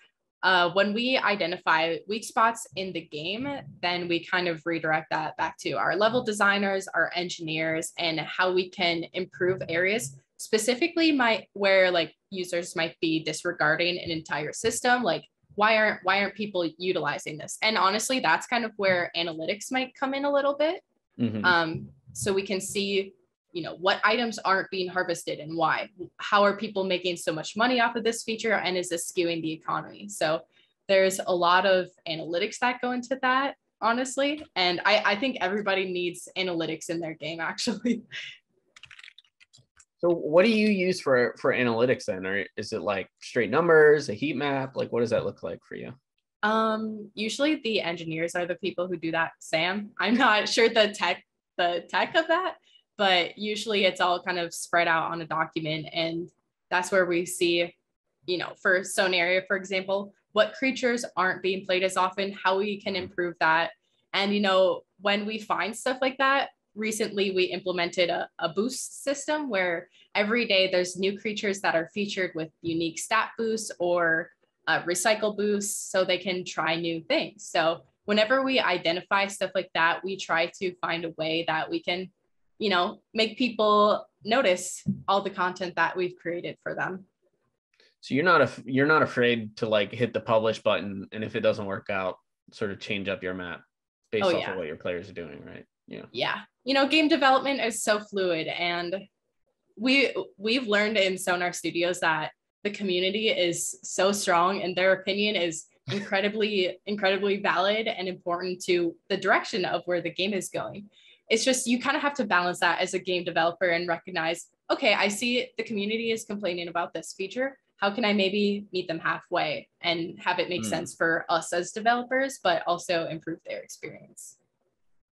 when we identify weak spots in the game, then we kind of redirect that back to our level designers, our engineers, and how we can improve areas specifically where like users might be disregarding an entire system. Like why aren't people utilizing this? And honestly, that's kind of where analytics might come in a little bit. Mm-hmm. So we can see what items aren't being harvested and why. How are people making so much money off of this feature, and is this skewing the economy? So there's a lot of analytics that go into that, honestly, and I think everybody needs analytics in their game, actually. So what do you use for analytics then? Or is it like straight numbers, a heat map? Like what does that look like for you? Usually the engineers are the people who do that, Sam. I'm not sure the tech of that, but usually it's all kind of spread out on a document. And that's where we see, for Sonaria, for example, what creatures aren't being played as often, how we can improve that. And, when we find stuff like that, recently we implemented a boost system where every day there's new creatures that are featured with unique stat boosts or recycle boosts so they can try new things. So whenever we identify stuff like that, we try to find a way that we can make people notice all the content that we've created for them. So you're not afraid to like hit the publish button, and if it doesn't work out, sort of change up your map based off of what your players are doing, right? Yeah. Game development is so fluid, and we've learned in Sonar Studios that the community is so strong and their opinion is incredibly valid and important to the direction of where the game is going. It's just, you kind of have to balance that as a game developer and recognize, okay, I see the community is complaining about this feature. How can I maybe meet them halfway and have it make sense for us as developers, but also improve their experience?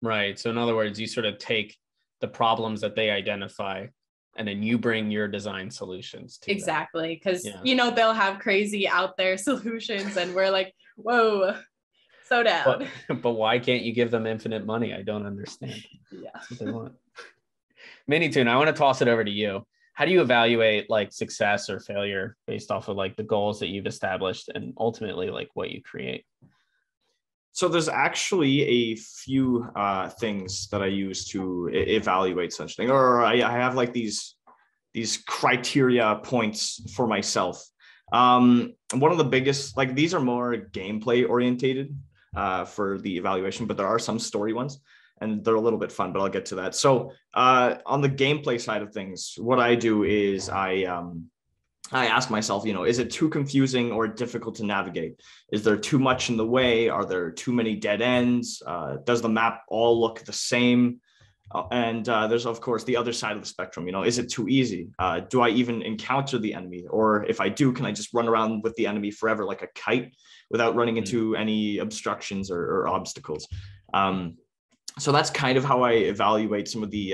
Right. So in other words, you sort of take the problems that they identify and then you bring your design solutions to exactly. Because, they'll have crazy out there solutions and we're like, whoa, so down. But why can't you give them infinite money? I don't understand. Yeah. That's what they want. Minitune, I want to toss it over to you. How do you evaluate like success or failure based off of like the goals that you've established and ultimately like what you create? So there's actually a few things that I use to evaluate such thing, or I have like these criteria points for myself. One of the biggest, like these are more gameplay orientated for the evaluation, but there are some story ones and they're a little bit fun, but I'll get to that. So on the gameplay side of things, what I do is I ask myself, is it too confusing or difficult to navigate? Is there too much in the way? Are there too many dead ends? Does the map all look the same? And there's, of course, the other side of the spectrum. Is it too easy? Do I even encounter the enemy? Or if I do, can I just run around with the enemy forever like a kite without running into any obstructions or obstacles? So that's kind of how I evaluate some of the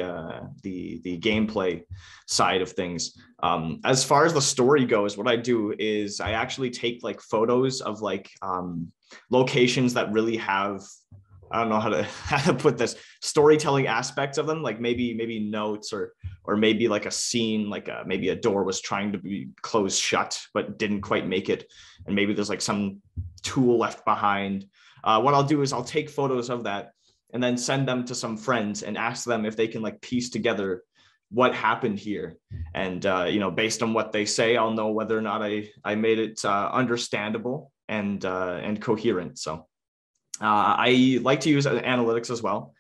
gameplay side of things. As far as the story goes, what I do is I actually take like photos of like locations that really have, I don't know how to put this, storytelling aspects of them, like maybe notes or maybe like a scene, like maybe a door was trying to be closed shut but didn't quite make it, and maybe there's like some tool left behind. What I'll do is I'll take photos of that and then send them to some friends and ask them if they can like piece together what happened here. And, based on what they say, I'll know whether or not I made it understandable and coherent. So I like to use analytics as well.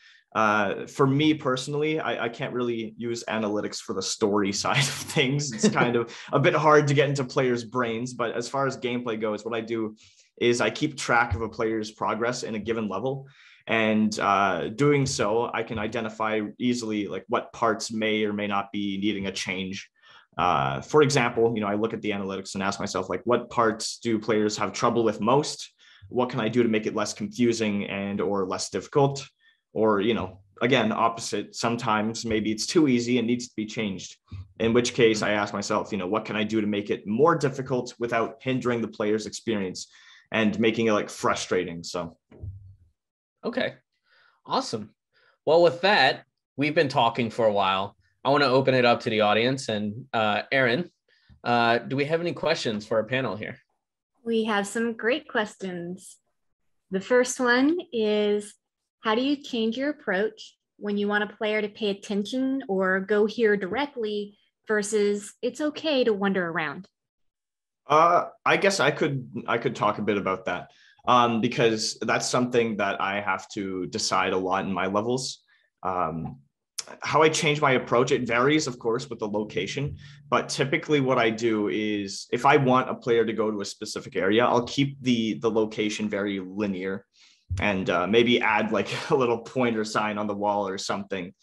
For me personally, I can't really use analytics for the story side of things. It's kind of a bit hard to get into players' brains, but as far as gameplay goes, what I do is I keep track of a player's progress in a given level. And doing so, I can identify easily like what parts may or may not be needing a change. For example, I look at the analytics and ask myself, like, what parts do players have trouble with most? What can I do to make it less confusing and or less difficult? Or, again, opposite, sometimes maybe it's too easy and needs to be changed. In which case I ask myself, what can I do to make it more difficult without hindering the player's experience and making it like frustrating? So. Okay, awesome. Well, with that, we've been talking for a while. I want to open it up to the audience. And Erin, do we have any questions for our panel here? We have some great questions. The first one is, how do you change your approach when you want a player to pay attention or go here directly versus it's okay to wander around? I guess I could talk a bit about that. Because that's something that I have to decide a lot in my levels. How I change my approach, it varies, of course, with the location. But typically what I do is if I want a player to go to a specific area, I'll keep the location very linear and maybe add like a little pointer sign on the wall or something.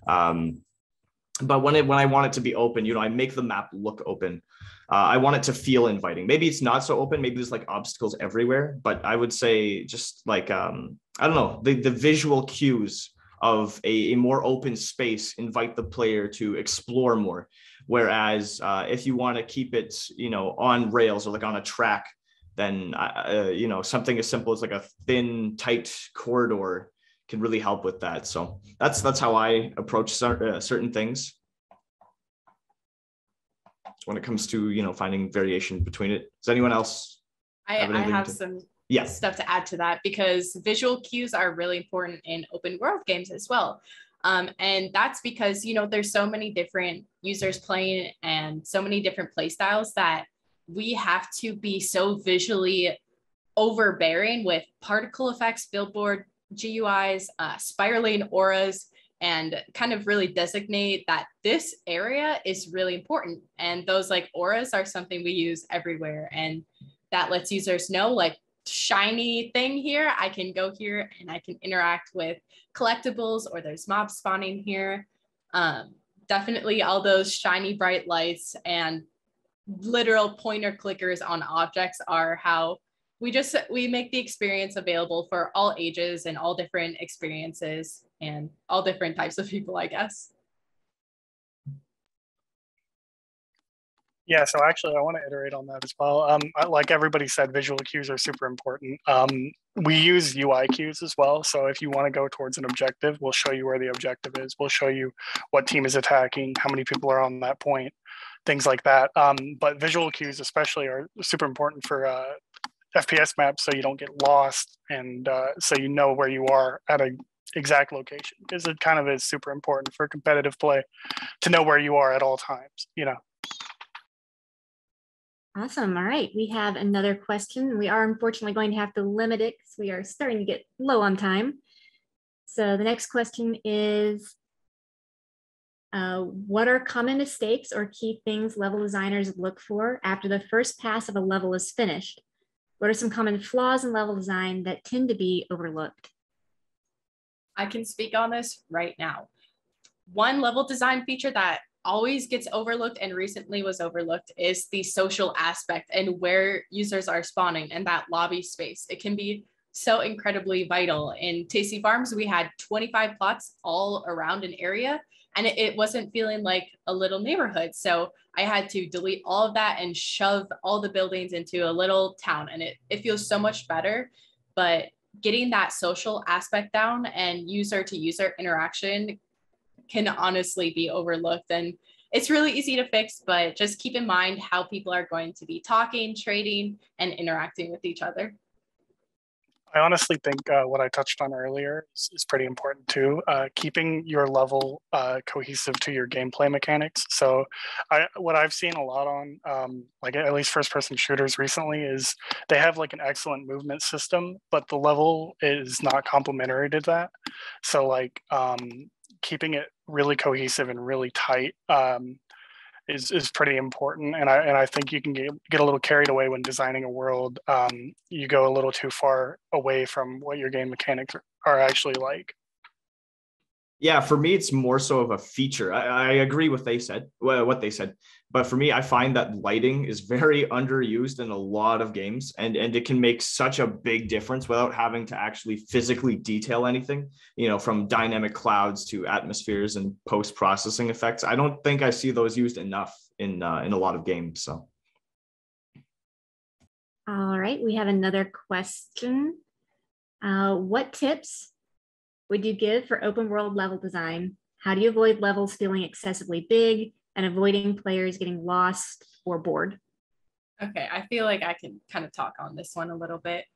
But when I want it to be open, I make the map look open. I want it to feel inviting. Maybe it's not so open. Maybe there's like obstacles everywhere, but I would say just like, I don't know, the visual cues of a more open space invite the player to explore more. Whereas if you want to keep it, on rails or like on a track, then, something as simple as like a thin, tight corridor can really help with that. So that's how I approach certain things when it comes to, finding variation between it. Does anyone else have some stuff to add to that, because visual cues are really important in open world games as well. And that's because, there's so many different users playing and so many different play styles that we have to be so visually overbearing with particle effects, billboard, GUIs, spiraling auras, and kind of really designate that this area is really important. And those like auras are something we use everywhere. And that lets users know, like, shiny thing here, I can go here and I can interact with collectibles, or there's mobs spawning here. Definitely all those shiny bright lights and literal pointer clickers on objects are how we make the experience available for all ages and all different experiences and all different types of people, I guess. Yeah, so actually I want to iterate on that as well. Like everybody said, visual cues are super important. We use UI cues as well. So if you want to go towards an objective, we'll show you where the objective is. We'll show you what team is attacking, how many people are on that point, things like that. But visual cues especially are super important for FPS maps, so you don't get lost and so you know where you are at an exact location, because it kind of is super important for competitive play to know where you are at all times, Awesome. All right. We have another question. We are unfortunately going to have to limit it because we are starting to get low on time. So the next question is, what are common mistakes or key things level designers look for after the first pass of a level is finished? What are some common flaws in level design that tend to be overlooked? I can speak on this right now. One level design feature that always gets overlooked and recently was overlooked is the social aspect and where users are spawning and that lobby space. It can be so incredibly vital. In Tasty Farms, we had 25 plots all around an area, and it wasn't feeling like a little neighborhood. So I had to delete all of that and shove all the buildings into a little town, and it feels so much better. But getting that social aspect down and user to user interaction can honestly be overlooked, and it's really easy to fix, but just keep in mind how people are going to be talking, trading, and interacting with each other. I honestly think what I touched on earlier is pretty important too. Keeping your level cohesive to your gameplay mechanics. So what I've seen a lot on like at least first-person shooters recently is they have like an excellent movement system, but the level is not complementary to that. So like keeping it really cohesive and really tight is pretty important. And I think you can get a little carried away when designing a world. You go a little too far away from what your game mechanics are actually like. Yeah, for me, it's more so of a feature. I agree with what they said. But for me, I find that lighting is very underused in a lot of games, and it can make such a big difference without having to actually physically detail anything, from dynamic clouds to atmospheres and post-processing effects. I don't think I see those used enough in a lot of games. So. All right, we have another question. What tips would you give for open world level design? How do you avoid levels feeling excessively big and avoiding players getting lost or bored? Okay, I feel like I can kind of talk on this one a little bit.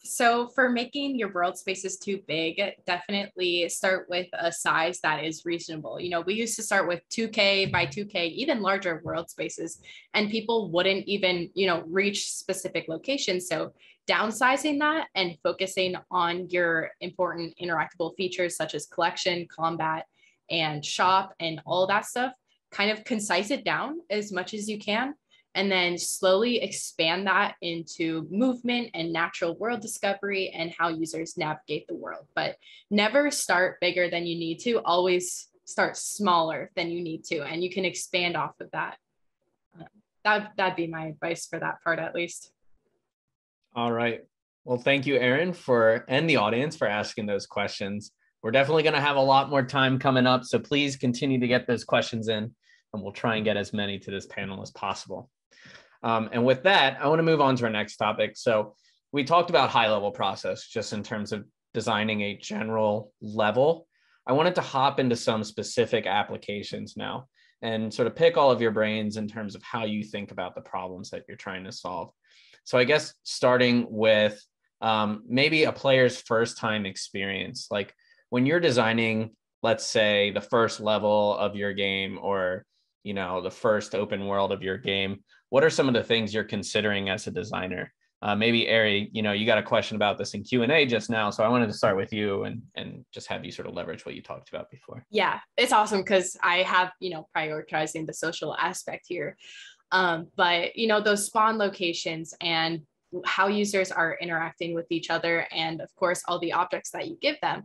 So for making your world spaces too big, definitely start with a size that is reasonable. We used to start with 2K by 2K, even larger world spaces, and people wouldn't even, reach specific locations. So downsizing that and focusing on your important interactable features such as collection, combat, and shop and all that stuff, kind of concise it down as much as you can, and then slowly expand that into movement and natural world discovery and how users navigate the world. But never start bigger than you need to. Always start smaller than you need to, and you can expand off of that. That'd be my advice for that part, at least. All right. Well, thank you, Aaron, and the audience for asking those questions. We're definitely going to have a lot more time coming up, so please continue to get those questions in, and we'll try and get as many to this panel as possible. And with that, I want to move on to our next topic. So we talked about high-level process just in terms of designing a general level. I wanted to hop into some specific applications now and sort of pick all of your brains in terms of how you think about the problems that you're trying to solve. So I guess starting with maybe a player's first time experience, like when you're designing, let's say, the first level of your game or the first open world of your game, what are some of the things you're considering as a designer? Maybe Ari, you got a question about this in Q&A just now, so I wanted to start with you and just have you sort of leverage what you talked about before. Yeah, it's awesome because I have, prioritizing the social aspect here. But, those spawn locations and how users are interacting with each other, and of course, all the objects that you give them.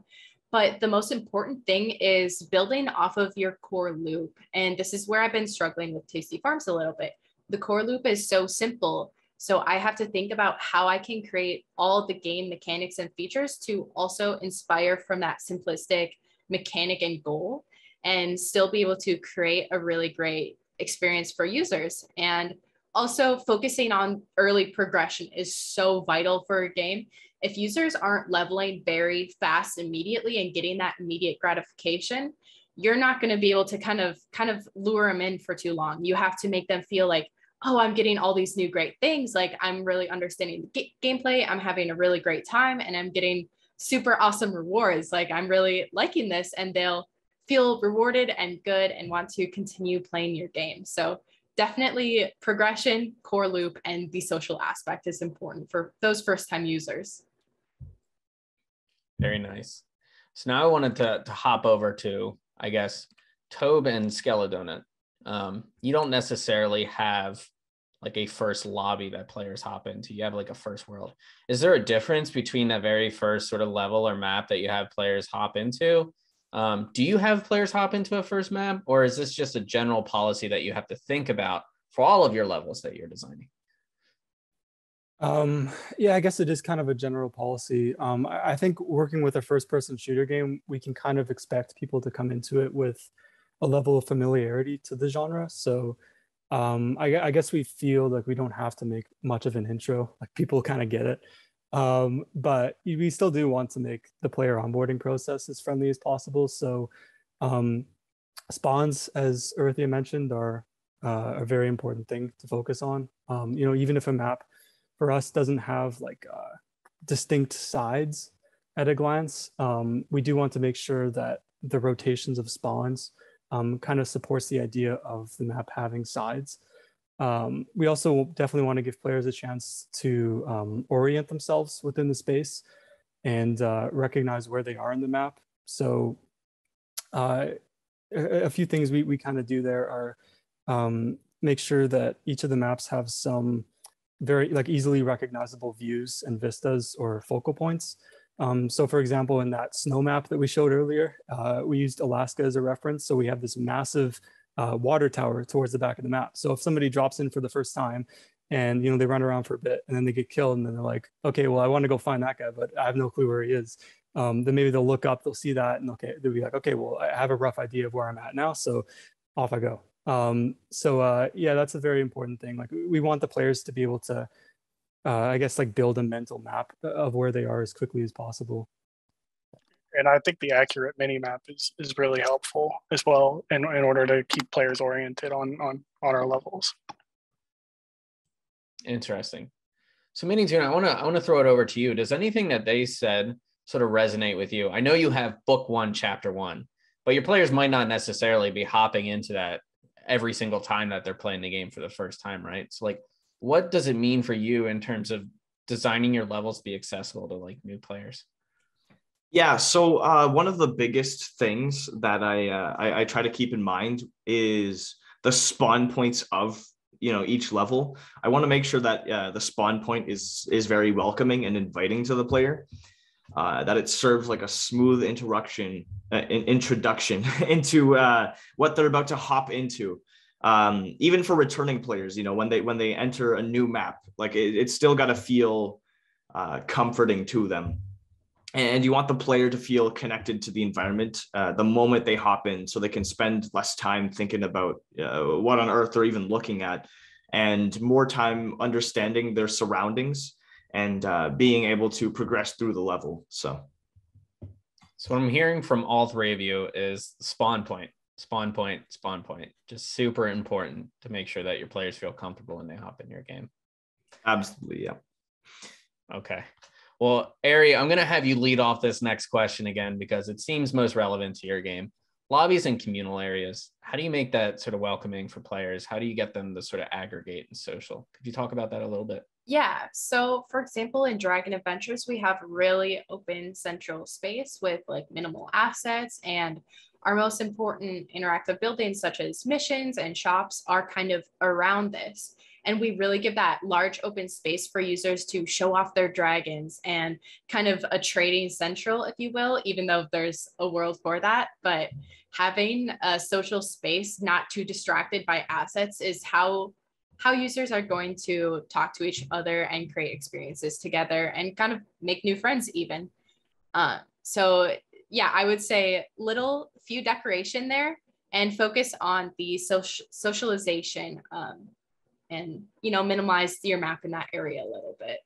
But the most important thing is building off of your core loop. And this is where I've been struggling with Tasty Farms a little bit. The core loop is so simple. So I have to think about how I can create all the game mechanics and features to also inspire from that simplistic mechanic and goal, and still be able to create a really great experience for users. And also focusing on early progression is so vital for a game. If users aren't leveling very fast immediately and getting that immediate gratification, you're not going to be able to kind of lure them in for too long. You have to make them feel like, oh, I'm getting all these new great things. Like I'm really understanding the gameplay. I'm having a really great time and I'm getting super awesome rewards. Like I'm really liking this, and they'll feel rewarded and good and want to continue playing your game. So definitely progression, core loop, and the social aspect is important for those first-time users. Very nice. So now I wanted to hop over to, I guess, Tohb and Skeledonut. You don't necessarily have like a first lobby that players hop into. You have like a first world. Is there a difference between that very first sort of level or map that you have players hop into? Do you have players hop into a first map, or is this just a general policy that you have to think about for all of your levels that you're designing? Yeah, I guess it is kind of a general policy. I think working with a first-person shooter game, we can kind of expect people to come into it with a level of familiarity to the genre. So I guess we feel like we don't have to make much of an intro, like people kind of get it. But we still do want to make the player onboarding process as friendly as possible. So spawns, as Erythia mentioned, are a very important thing to focus on. Even if a map for us doesn't have like distinct sides at a glance, we do want to make sure that the rotations of spawns kind of supports the idea of the map having sides. We also definitely want to give players a chance to orient themselves within the space and recognize where they are in the map. So a few things we kind of do there are make sure that each of the maps have some very like easily recognizable views and vistas or focal points. So for example, in that snow map that we showed earlier, we used Alaska as a reference. So we have this massive water tower towards the back of the map. So if somebody drops in for the first time and, you know, they run around for a bit and then they get killed and then they're like, okay, well, I want to go find that guy, but I have no clue where he is. Then maybe they'll look up, they'll see that, and okay, they'll be like, okay, well, I have a rough idea of where I'm at now. So off I go. Yeah, that's a very important thing. Like we want the players to be able to, I guess, like build a mental map of where they are as quickly as possible. And I think the accurate mini map is really helpful as well in order to keep players oriented on our levels. Interesting. So Minitune, I want to throw it over to you. Does anything that they said sort of resonate with you? I know you have book 1, chapter 1, but your players might not necessarily be hopping into that every single time that they're playing the game for the first time, right? So like, what does it mean for you in terms of designing your levels to be accessible to like new players? Yeah, so one of the biggest things that I try to keep in mind is the spawn points of, you know, each level. I want to make sure that the spawn point is very welcoming and inviting to the player, that it serves like a smooth introduction into what they're about to hop into. Even for returning players, you know, when they enter a new map, like it's still got to feel comforting to them. And you want the player to feel connected to the environment the moment they hop in, so they can spend less time thinking about what on earth they're even looking at, and more time understanding their surroundings and being able to progress through the level. So what I'm hearing from all three of you is spawn point. Just super important to make sure that your players feel comfortable when they hop in your game. Absolutely, yeah. Okay. Well, Ari, I'm going to have you lead off this next question again, because it seems most relevant to your game. Lobbies and communal areas, how do you make that sort of welcoming for players? How do you get them to sort of aggregate and social? Could you talk about that a little bit? Yeah, so for example, in Dragon Adventures, we have really open central space with like minimal assets, and our most important interactive buildings such as missions and shops are kind of around this. And we really give that large open space for users to show off their dragons and kind of a trading central, if you will, even though there's a world for that. But having a social space not too distracted by assets is how users are going to talk to each other and create experiences together and kind of make new friends even. So yeah, I would say few decoration there and focus on the socialization and, you know, minimize your map in that area a little bit.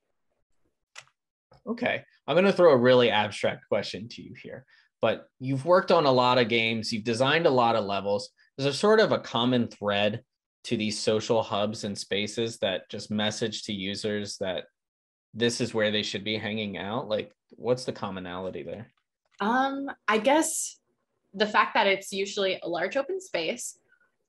Okay, I'm going to throw a really abstract question to you here, but you've worked on a lot of games, you've designed a lot of levels. Is there sort of a common thread to these social hubs and spaces that just message to users that this is where they should be hanging out? Like, what's the commonality there? I guess the fact that it's usually a large open space,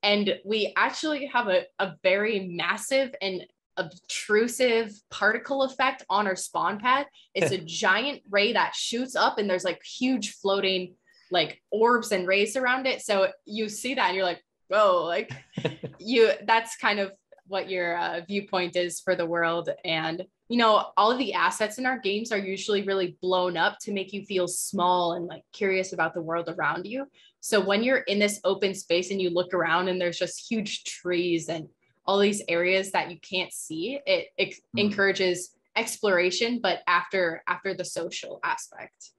and we actually have a very massive and obtrusive particle effect on our spawn pad. It's a giant ray that shoots up, and there's like huge floating like orbs and rays around it. So you see that and you're like, whoa, like that's kind of what your viewpoint is for the world. And, you know, all of the assets in our games are usually really blown up to make you feel small and like curious about the world around you. So when you're in this open space and you look around and there's just huge trees and all these areas that you can't see, it encourages exploration, but after the social aspect.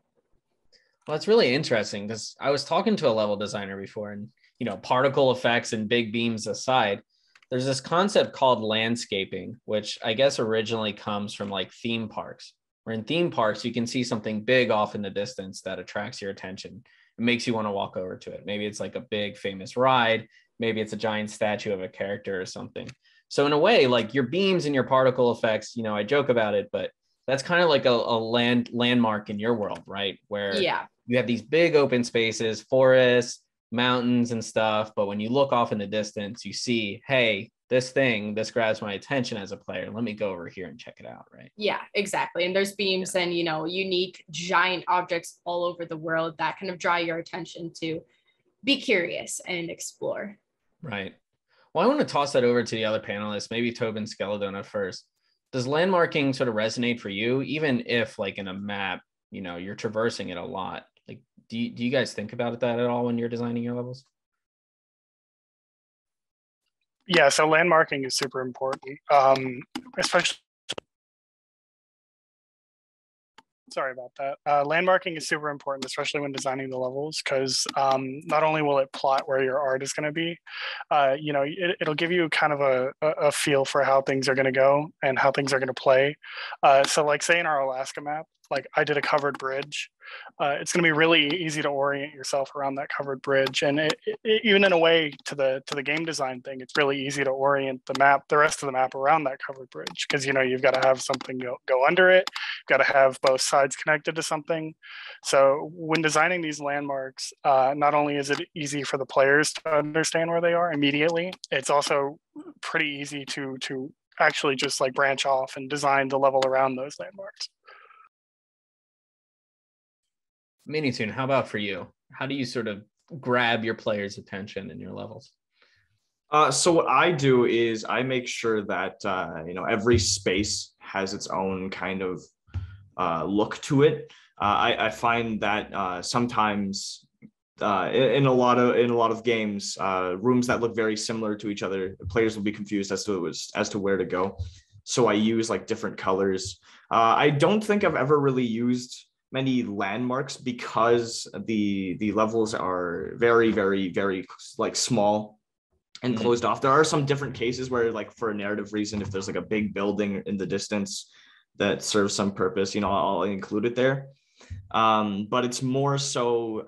Well, it's really interesting because I was talking to a level designer before, and, you know, particle effects and big beams aside, there's this concept called landscaping, which I guess originally comes from like theme parks, where in theme parks, you can see something big off in the distance that attracts your attention. It makes you want to walk over to it. Maybe it's like a big famous ride. Maybe it's a giant statue of a character or something. So in a way, like your beams and your particle effects, you know, I joke about it, but that's kind of like a landmark in your world, right? Where you have these big open spaces, forests, mountains and stuff. But when you look off in the distance, you see, hey, this grabs my attention as a player. Let me go over here and check it out, right? Yeah, exactly. And there's beams and, you know, unique giant objects all over the world that kind of draw your attention to be curious and explore. Right. Well, I want to toss that over to the other panelists, maybe Tohb and Skeledona first. Does landmarking sort of resonate for you, even if like in a map, you're traversing it a lot? Like, do you guys think about that at all when you're designing your levels? Yeah, so landmarking is super important, especially. Sorry about that. Landmarking is super important, especially when designing the levels, because not only will it plot where your art is going to be, it'll give you kind of a feel for how things are going to go and how things are going to play. So like say in our Alaska map, like I did a covered bridge. It's going to be really easy to orient yourself around that covered bridge, and even in a way to the game design thing, it's really easy to orient the rest of the map around that covered bridge, because you've got to have something go under it. You've got to have both sides connected to something. So when designing these landmarks, not only is it easy for the players to understand where they are immediately, it's also pretty easy to actually just like branch off and design the level around those landmarks. Minitune, how about for you? How do you sort of grab your players' attention in your levels? So what I do is I make sure that every space has its own kind of look to it. I find that sometimes in a lot of games, rooms that look very similar to each other, players will be confused as to where to go. So I use like different colors. I don't think I've ever really used many landmarks because the levels are very, very, very like small and closed off. There are some different cases where, like, for a narrative reason, if there's like a big building in the distance that serves some purpose, I'll include it there. But it's more so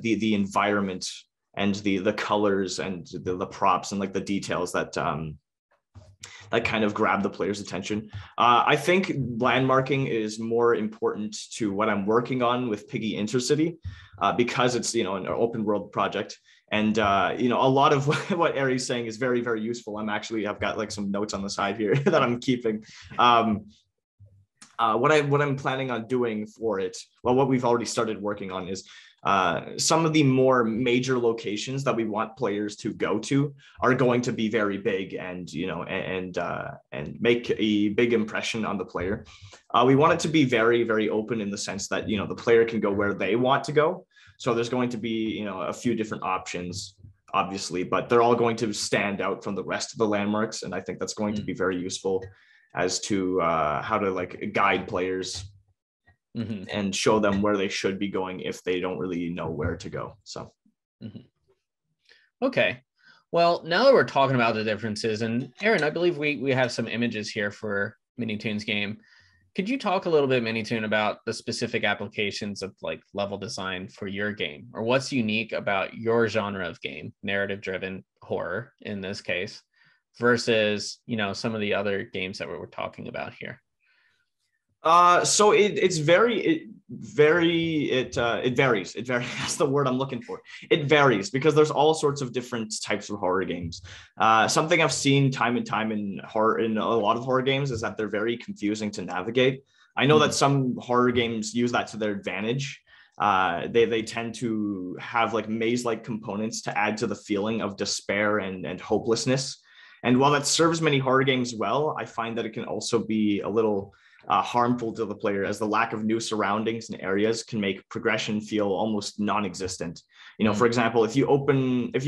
the environment and the colors and the props and like the details that that kind of grab the player's attention. I think landmarking is more important to what I'm working on with Piggy Intercity, because it's an open world project. And a lot of what Eri's saying is very, very useful. I've got like some notes on the side here that I'm keeping. What I'm planning on doing for it, well, what we've already started working on is some of the more major locations that we want players to go to are going to be very big and make a big impression on the player. We want it to be very, very open in the sense that the player can go where they want to go. So there's going to be a few different options, obviously, but they're all going to stand out from the rest of the landmarks, and I think that's going to be very useful as to how to like guide players and show them where they should be going if they don't really know where to go. So, okay. Well, now that we're talking about the differences, and Erin, I believe we have some images here for Minitune's game. Could you talk a little bit, Minitune, about the specific applications of like level design for your game, or what's unique about your genre of game, narrative-driven horror in this case, versus some of the other games that we're talking about here? So it varies. That's the word I'm looking for. It varies because there's all sorts of different types of horror games. Something I've seen time and time in a lot of horror games is that they're very confusing to navigate. I know that some horror games use that to their advantage. They tend to have like maze-like components to add to the feeling of despair and hopelessness. And while that serves many horror games well, I find that it can also be a little harmful to the player, as the lack of new surroundings and areas can make progression feel almost non-existent. For example, if you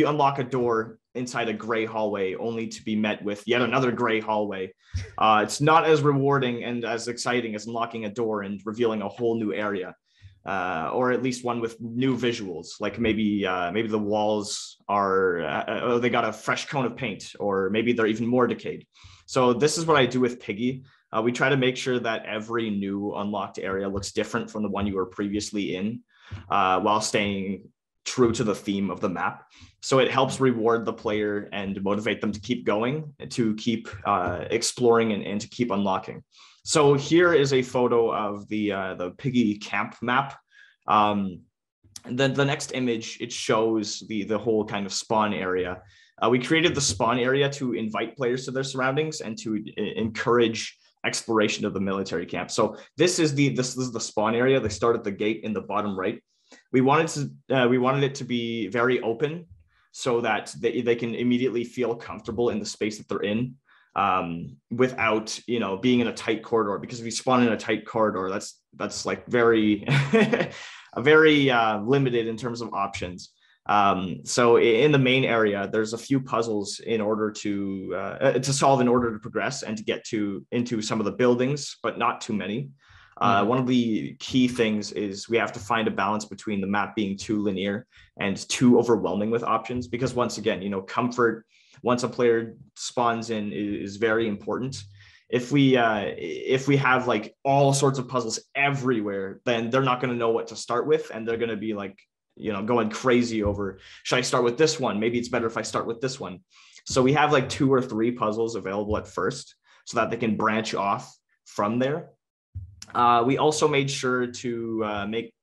unlock a door inside a gray hallway only to be met with yet another gray hallway, it's not as rewarding and as exciting as unlocking a door and revealing a whole new area. Or at least one with new visuals, like maybe the walls are they got a fresh coat of paint, or maybe they're even more decayed. So this is what I do with Piggy. We try to make sure that every new unlocked area looks different from the one you were previously in, while staying true to the theme of the map. So it helps reward the player and motivate them to keep going, to keep exploring and to keep unlocking. So here is a photo of the Piggy camp map. The next image, it shows the whole kind of spawn area. We created the spawn area to invite players to their surroundings and to encourage exploration of the military camp. So this is the spawn area. They start at the gate in the bottom right. We wanted it to be very open, so that they can immediately feel comfortable in the space that they're in, without, you know, being in a tight corridor. Because if you spawn in a tight corridor, that's like very very limited in terms of options. So in the main area, there's a few puzzles in order to solve in order to progress and to get into some of the buildings, but not too many. One of the key things is we have to find a balance between the map being too linear and too overwhelming with options, because once again, you know, comfort once a player spawns in is very important. If we have like all sorts of puzzles everywhere, then they're not going to know what to start with, and they're going to be like, you know, going crazy over, should I start with this one? Maybe it's better if I start with this one. So we have like 2 or 3 puzzles available at first so that they can branch off from there. We also made sure to make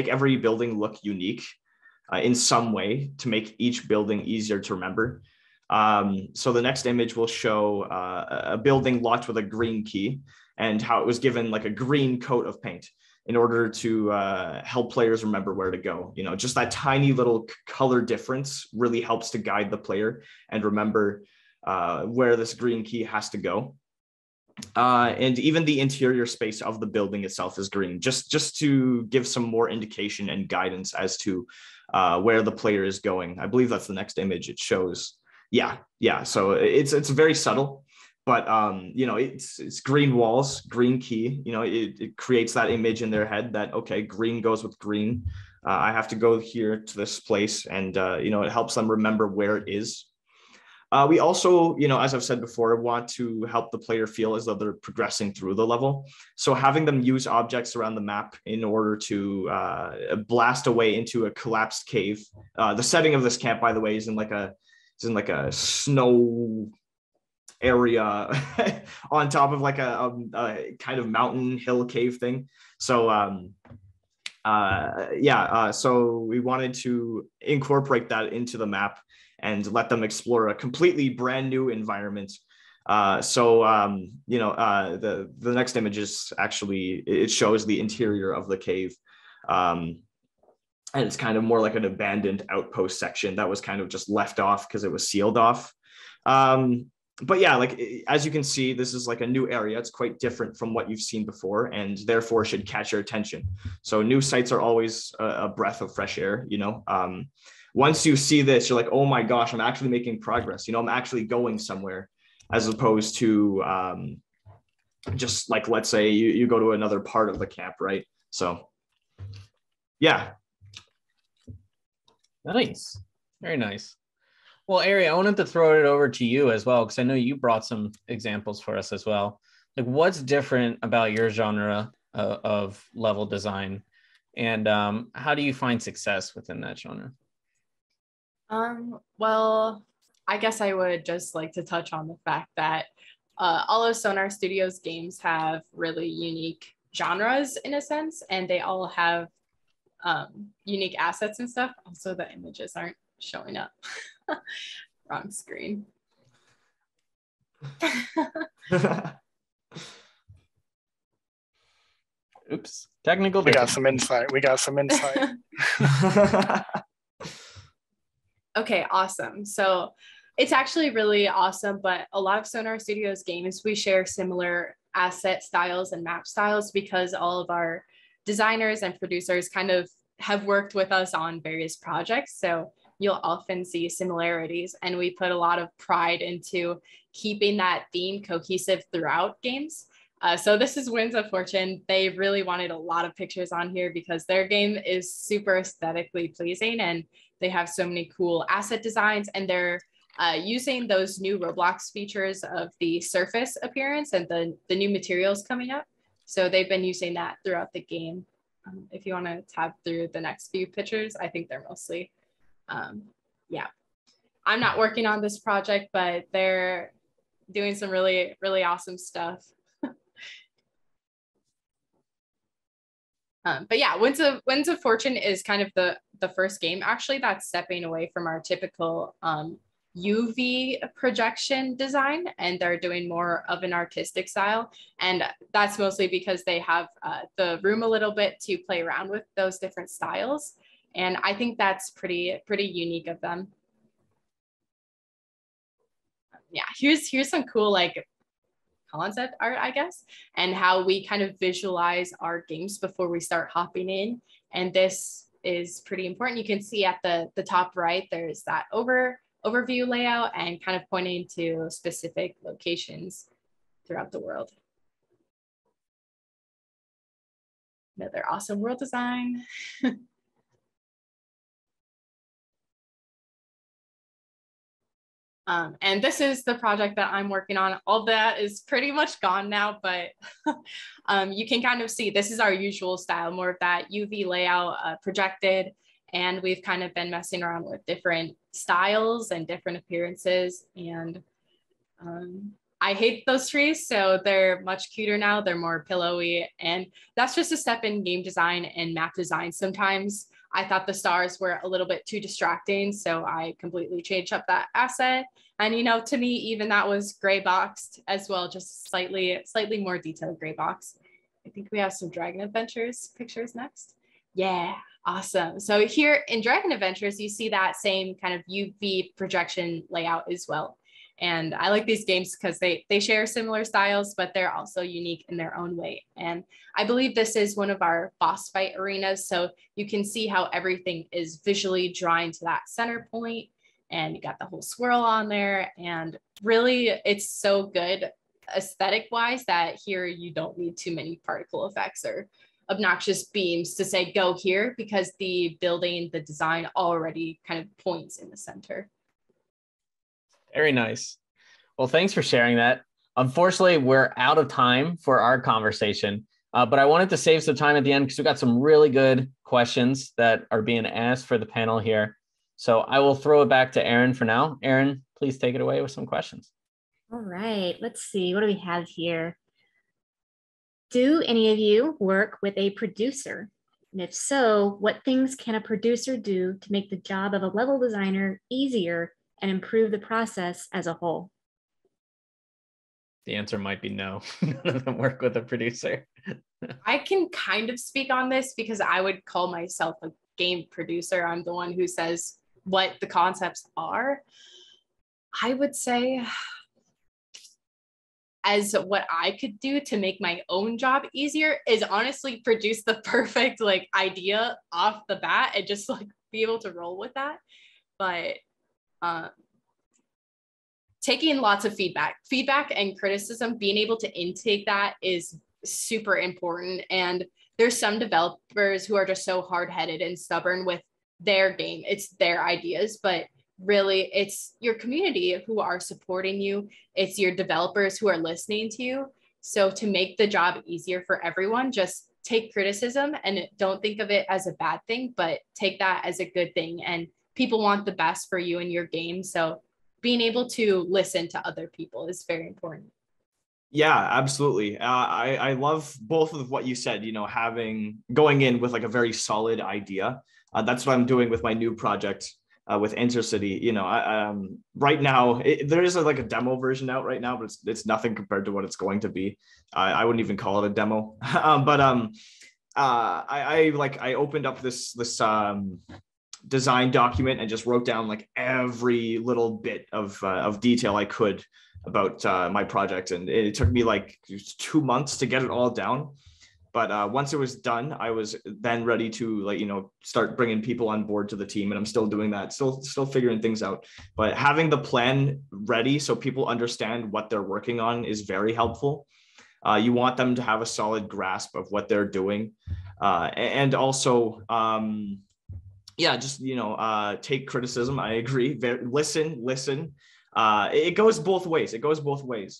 every building look unique in some way to make each building easier to remember. So the next image will show a building locked with a green key and how it was given like a green coat of paint in order to help players remember where to go. You know, just that tiny little color difference really helps to guide the player and remember where this green key has to go. And even the interior space of the building itself is green, just to give some more indication and guidance as to where the player is going. I believe that's the next image it shows. Yeah. So it's very subtle, but you know, it's green walls, green key. You know, it creates that image in their head that, okay, green goes with green. I have to go here to this place, and you know, it helps them remember where it is. We also, you know, as I've said before, want to help the player feel as though they're progressing through the level. So having them use objects around the map in order to blast away into a collapsed cave. The setting of this camp, by the way, is in like a snow area on top of like a kind of mountain hill cave thing. So so we wanted to incorporate that into the map and let them explore a completely brand new environment. The next image is actually, it shows the interior of the cave. And it's kind of more like an abandoned outpost section that was kind of just left off because it was sealed off. But yeah, like, as you can see, this is like a new area. It's quite different from what you've seen before, and therefore should catch your attention. So new sites are always a breath of fresh air, you know. Once you see this, you're like, oh my gosh, I'm actually making progress. You know, I'm actually going somewhere, as opposed to just like, let's say you go to another part of the camp, right? So yeah. Nice. Very nice. Well, Ari, I wanted to throw it over to you as well, because I know you brought some examples for us as well. Like, what's different about your genre of level design, and how do you find success within that genre? Well, I guess I would just like to touch on the fact that all of Sonar Studios games have really unique genres in a sense, and they all have unique assets and stuff. Also, the images aren't showing up. Wrong screen. Oops, technical. We got some insight. Okay, awesome. So it's actually really awesome, but a lot of Sonar Studios games, we share similar asset styles and map styles because all of our designers and producers kind of have worked with us on various projects. So you'll often see similarities, and we put a lot of pride into keeping that theme cohesive throughout games. So this is Winds of Fortune. They really wanted a lot of pictures on here because their game is super aesthetically pleasing, and they have so many cool asset designs, and they're using those new Roblox features of the surface appearance and the new materials coming up. So they've been using that throughout the game. If you want to tab through the next few pictures, I think they're mostly, yeah. I'm not working on this project, but they're doing some really, really awesome stuff. But yeah, Winds of Fortune is kind of the first game actually that's stepping away from our typical UV projection design, and they're doing more of an artistic style. And that's mostly because they have the room a little bit to play around with those different styles. And I think that's pretty unique of them. Yeah, here's some cool like concept art, I guess, and how we kind of visualize our games before we start hopping in. And this is pretty important. You can see at the top right, there's that overview layout and kind of pointing to specific locations throughout the world. Another awesome world design. And this is the project that I'm working on. All that is pretty much gone now, but you can kind of see this is our usual style, more of that UV layout projected. And we've kind of been messing around with different styles and different appearances. And I hate those trees, so they're much cuter now. They're more pillowy. And that's just a step in game design and map design. Sometimes I thought the stars were a little bit too distracting, so I completely changed up that asset. And, you know, to me, even that was gray boxed as well, just slightly more detailed gray box. I think we have some Dragon Adventures pictures next. Yeah, awesome. So here in Dragon Adventures, you see that same kind of UV projection layout as well. And I like these games because they share similar styles, but they're also unique in their own way. And I believe this is one of our boss fight arenas. So you can see how everything is visually drawing to that center point, and you got the whole swirl on there. And really, it's so good aesthetic wise that here you don't need too many particle effects or obnoxious beams to say go here, because the building, the design already kind of points in the center. Very nice. Well, thanks for sharing that. Unfortunately, we're out of time for our conversation, but I wanted to save some time at the end because we got some really good questions that are being asked for the panel here. So I will throw it back to Erin for now. Erin, please take it away with some questions. All right, let's see. What do we have here? Do any of you work with a producer? And if so, what things can a producer do to make the job of a level designer easier and improve the process as a whole? The answer might be no. None of them work with a producer. I can kind of speak on this because I would call myself a game producer. I'm the one who says what the concepts are. I would say, as what I could do to make my own job easier is honestly produce the perfect like idea off the bat and just like be able to roll with that. But taking lots of feedback and criticism, being able to intake that is super important. And there's some developers who are just so hard-headed and stubborn with their game. It's their ideas, but really it's your community who are supporting you. It's your developers who are listening to you. So to make the job easier for everyone, just take criticism and don't think of it as a bad thing, but take that as a good thing. And people want the best for you and your game. So being able to listen to other people is very important. Yeah, absolutely. I love both of what you said, you know, going in with like a very solid idea. That's what I'm doing with my new project with Intercity. You know, right now there is like a demo version out right now, but it's nothing compared to what it's going to be. I wouldn't even call it a demo. I opened up this design document and just wrote down like every little bit of detail I could about my project, and it took me like 2 months to get it all down. But once it was done, I was then ready to, like, you know, start bringing people on board to the team, and I'm still doing that, still figuring things out. But having the plan ready so people understand what they're working on is very helpful. You want them to have a solid grasp of what they're doing, and also yeah, just, you know, take criticism. I agree. Listen. It goes both ways.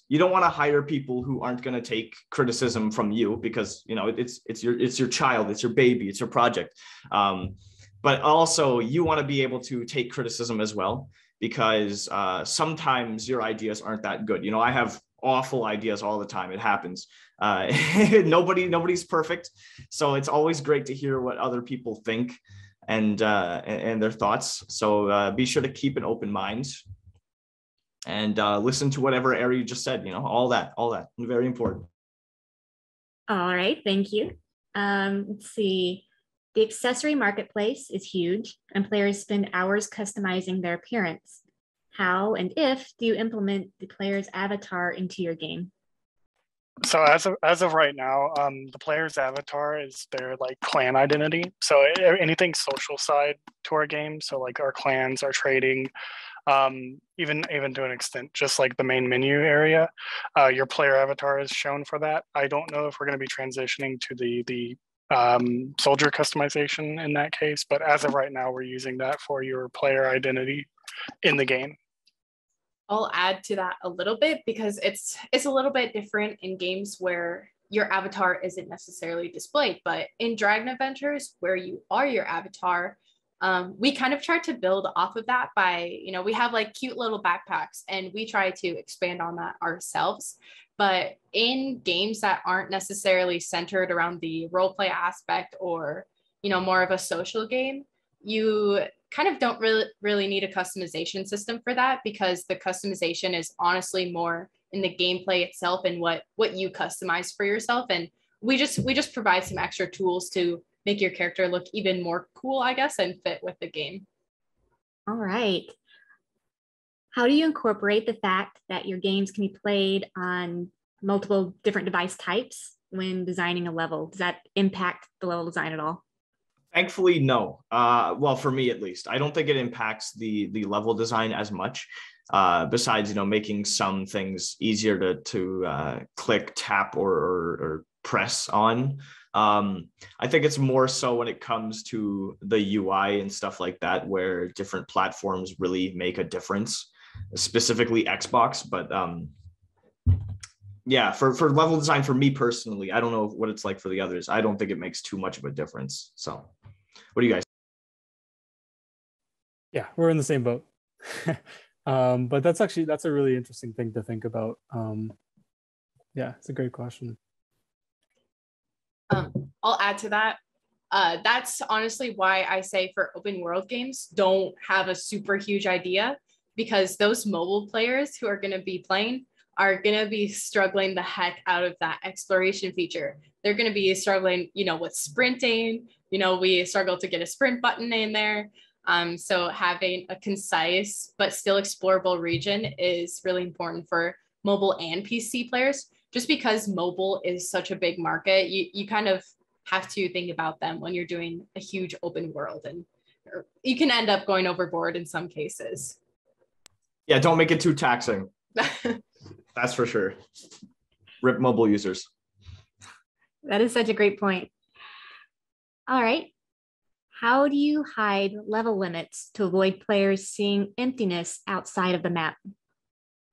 You don't want to hire people who aren't going to take criticism from you, because, you know, it's your child, it's your baby, it's your project. But also you want to be able to take criticism as well, because sometimes your ideas aren't that good. You know, I have awful ideas all the time. It happens. Nobody's perfect. So it's always great to hear what other people think and their thoughts. So be sure to keep an open mind and listen to whatever Ari just said, you know, all that, very important. All right, thank you. Let's see. The accessory marketplace is huge, and players spend hours customizing their appearance. How and if do you implement the player's avatar into your game? So as of right now, the player's avatar is their like clan identity. So anything social side to our game, so like our clans, our trading, even to an extent, just like the main menu area, your player avatar is shown for that. I don't know if we're going to be transitioning to the soldier customization in that case, but as of right now, we're using that for your player identity in the game. I'll add to that a little bit because it's a little bit different in games where your avatar isn't necessarily displayed, but in Dragon Adventures where you are your avatar, we kind of try to build off of that by, we have like cute little backpacks and we try to expand on that ourselves. But in games that aren't necessarily centered around the role play aspect or, more of a social game, you kind of don't really need a customization system for that because the customization is honestly more in the gameplay itself and what you customize for yourself. And we just provide some extra tools to make your character look even more cool, I guess, and fit with the game. All right. How do you incorporate the fact that your games can be played on multiple different device types when designing a level? Does that impact the level design at all? Thankfully, no. Well, for me at least, I don't think it impacts the level design as much. Besides, making some things easier to click, tap, or press on. I think it's more so when it comes to the UI and stuff like that, where different platforms really make a difference, specifically Xbox. But yeah, for level design, for me personally, I don't know what it's like for the others. I don't think it makes too much of a difference. So what do you guys? Yeah, we're in the same boat. But that's a really interesting thing to think about. Yeah, it's a great question. I'll add to that. That's honestly why I say for open world games, don't have a super huge idea, because those mobile players who are going to be playing are going to be struggling the heck out of that exploration feature. They're going to be struggling, with sprinting. We struggle to get a sprint button in there. So having a concise but still explorable region is really important for mobile and PC players, just because mobile is such a big market. You kind of have to think about them when you're doing a huge open world, and you can end up going overboard in some cases. Yeah, don't make it too taxing. That's for sure. Rip mobile users. That is such a great point. All right. How do you hide level limits to avoid players seeing emptiness outside of the map?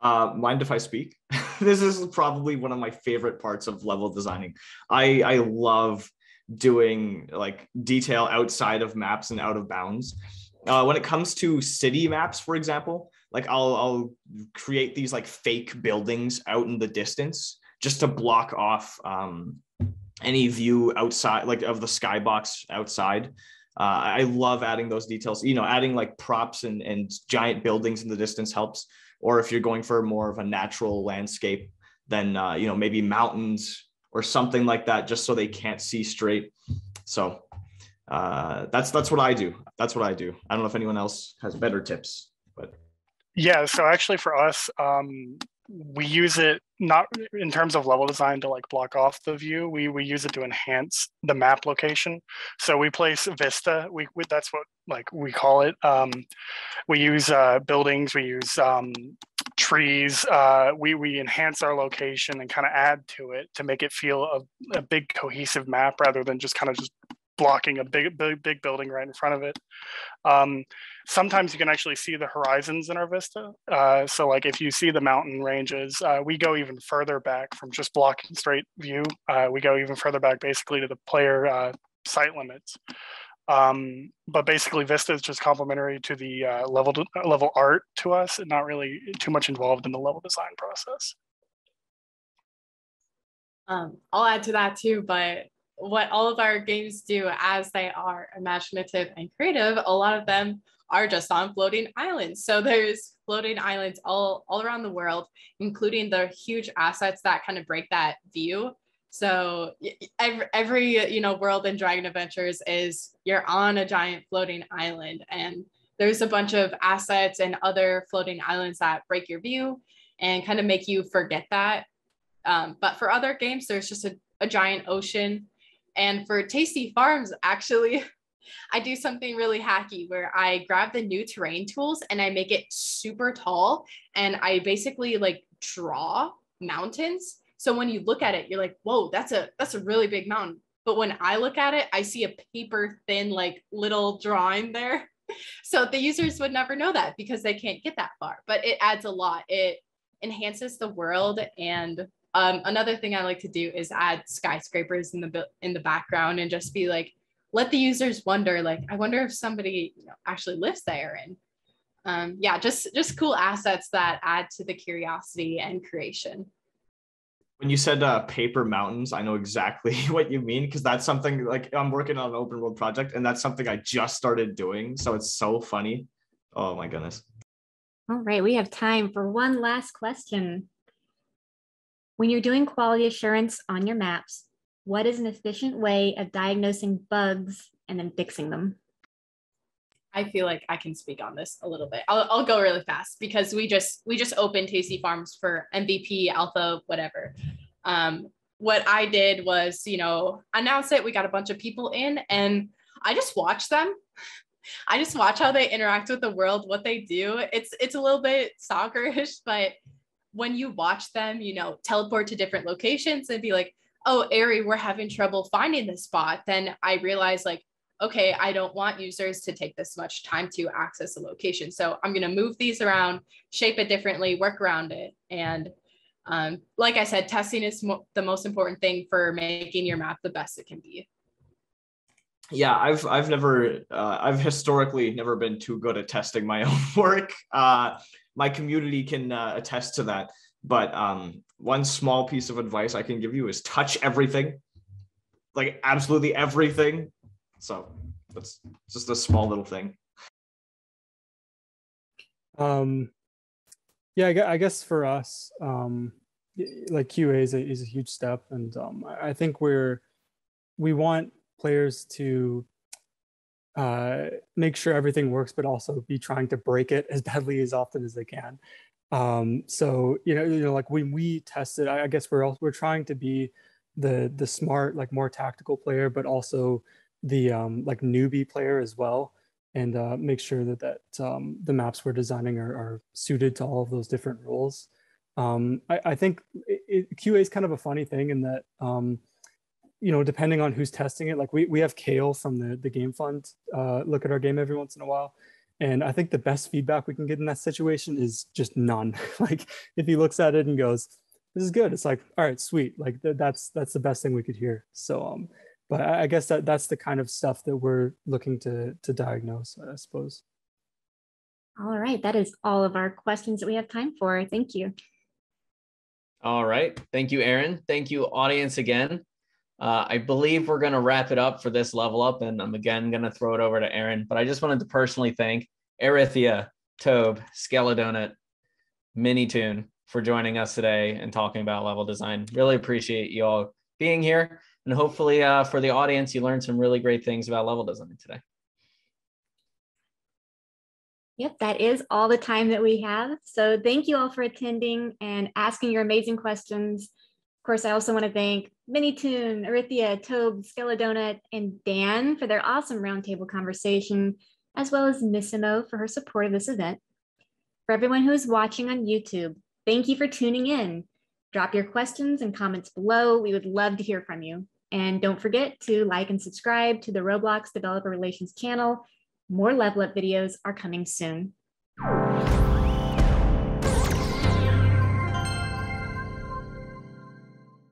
Mind if I speak? This is probably one of my favorite parts of level designing. I love doing like detail outside of maps and out of bounds. When it comes to city maps, for example, like I'll create these like fake buildings out in the distance just to block off any view outside, like of the skybox outside. I love adding those details. Adding like props and giant buildings in the distance helps. Or if you're going for more of a natural landscape, then maybe mountains or something like that, just so they can't see straight. So that's what I do. That's what I do. I don't know if anyone else has better tips, but yeah. So actually, for us, we use it not in terms of level design to like block off the view. We use it to enhance the map location. So we place Vista. We that's what like we call it. We use buildings. We use trees. We enhance our location and kind of add to it to make it feel a big cohesive map rather than just kind of just blocking a big building right in front of it. Sometimes you can actually see the horizons in our Vista. So like if you see the mountain ranges, we go even further back from just blocking straight view. We go even further back basically to the player sight limits. But basically Vista is just complementary to the level art to us and not really too much involved in the level design process. I'll add to that too, but what all of our games do, as they are imaginative and creative, a lot of them are just on floating islands. So there's floating islands all around the world, including the huge assets that kind of break that view. So every world in Dragon Adventures is you're on a giant floating island, and there's a bunch of assets and other floating islands that break your view and kind of make you forget that. But for other games, there's just a giant ocean. And for Tasty Farms, actually, I do something really hacky where I grab the new terrain tools and I make it super tall. And I basically like draw mountains. So when you look at it, you're like, whoa, that's a really big mountain. But when I look at it, I see a paper thin, like little drawing there. So the users would never know that because they can't get that far, but it adds a lot. It enhances the world. And another thing I like to do is add skyscrapers in the background and just be like, let the users wonder, like, I wonder if somebody actually lives there. And yeah, just cool assets that add to the curiosity and creation. When you said paper mountains, I know exactly what you mean, because that's something like I'm working on an open world project and that's something I just started doing. So it's so funny. Oh my goodness. All right, we have time for one last question. When you're doing quality assurance on your maps, what is an efficient way of diagnosing bugs and then fixing them? I feel like I can speak on this a little bit. I'll go really fast because we just opened Tasty Farms for MVP, alpha, whatever. What I did was, announce it. We got a bunch of people in and I just watch them. I just watch how they interact with the world, what they do. It's a little bit stalkerish, but when you watch them, teleport to different locations and be like, oh, Ari, we're having trouble finding this spot. Then I realized like, okay, I don't want users to take this much time to access a location. So I'm going to move these around, shape it differently, work around it. And like I said, testing is the most important thing for making your map the best it can be. Yeah, I've historically never been too good at testing my own work. My community can attest to that. But one small piece of advice I can give you is touch everything, like absolutely everything. So that's just a small little thing. Yeah, I guess for us, like QA is a huge step, and I think we want players to make sure everything works, but also be trying to break it as badly as often as they can. So like when we test it, I guess we're trying to be the smart, like more tactical player, but also the like newbie player as well, and make sure that the maps we're designing are suited to all of those different roles. I think QA is kind of a funny thing in that depending on who's testing it, like we have Kale from the Game Fund look at our game every once in a while. And I think the best feedback we can get in that situation is just none. Like if he looks at it and goes, this is good, it's like, all right, sweet. Like that's the best thing we could hear. So, but I guess that's the kind of stuff that we're looking to diagnose, I suppose. All right, that is all of our questions that we have time for. Thank you. All right, thank you, Aaron. Thank you, audience, again. I believe we're going to wrap it up for this level up, and I'm again going to throw it over to Aaron, but I just wanted to personally thank Erythia, Tohb, Skeledonut, Minitune for joining us today and talking about level design. Really appreciate you all being here, and hopefully for the audience, you learned some really great things about level design today. Yep, that is all the time that we have. So thank you all for attending and asking your amazing questions. Of course, I also want to thank Minitune, Erythia, Tohb, Skeledonut, and Dan for their awesome roundtable conversation, as well as Missimo for her support of this event. For everyone who is watching on YouTube, thank you for tuning in. Drop your questions and comments below. We would love to hear from you. And don't forget to like and subscribe to the Roblox Developer Relations channel. More Level Up videos are coming soon.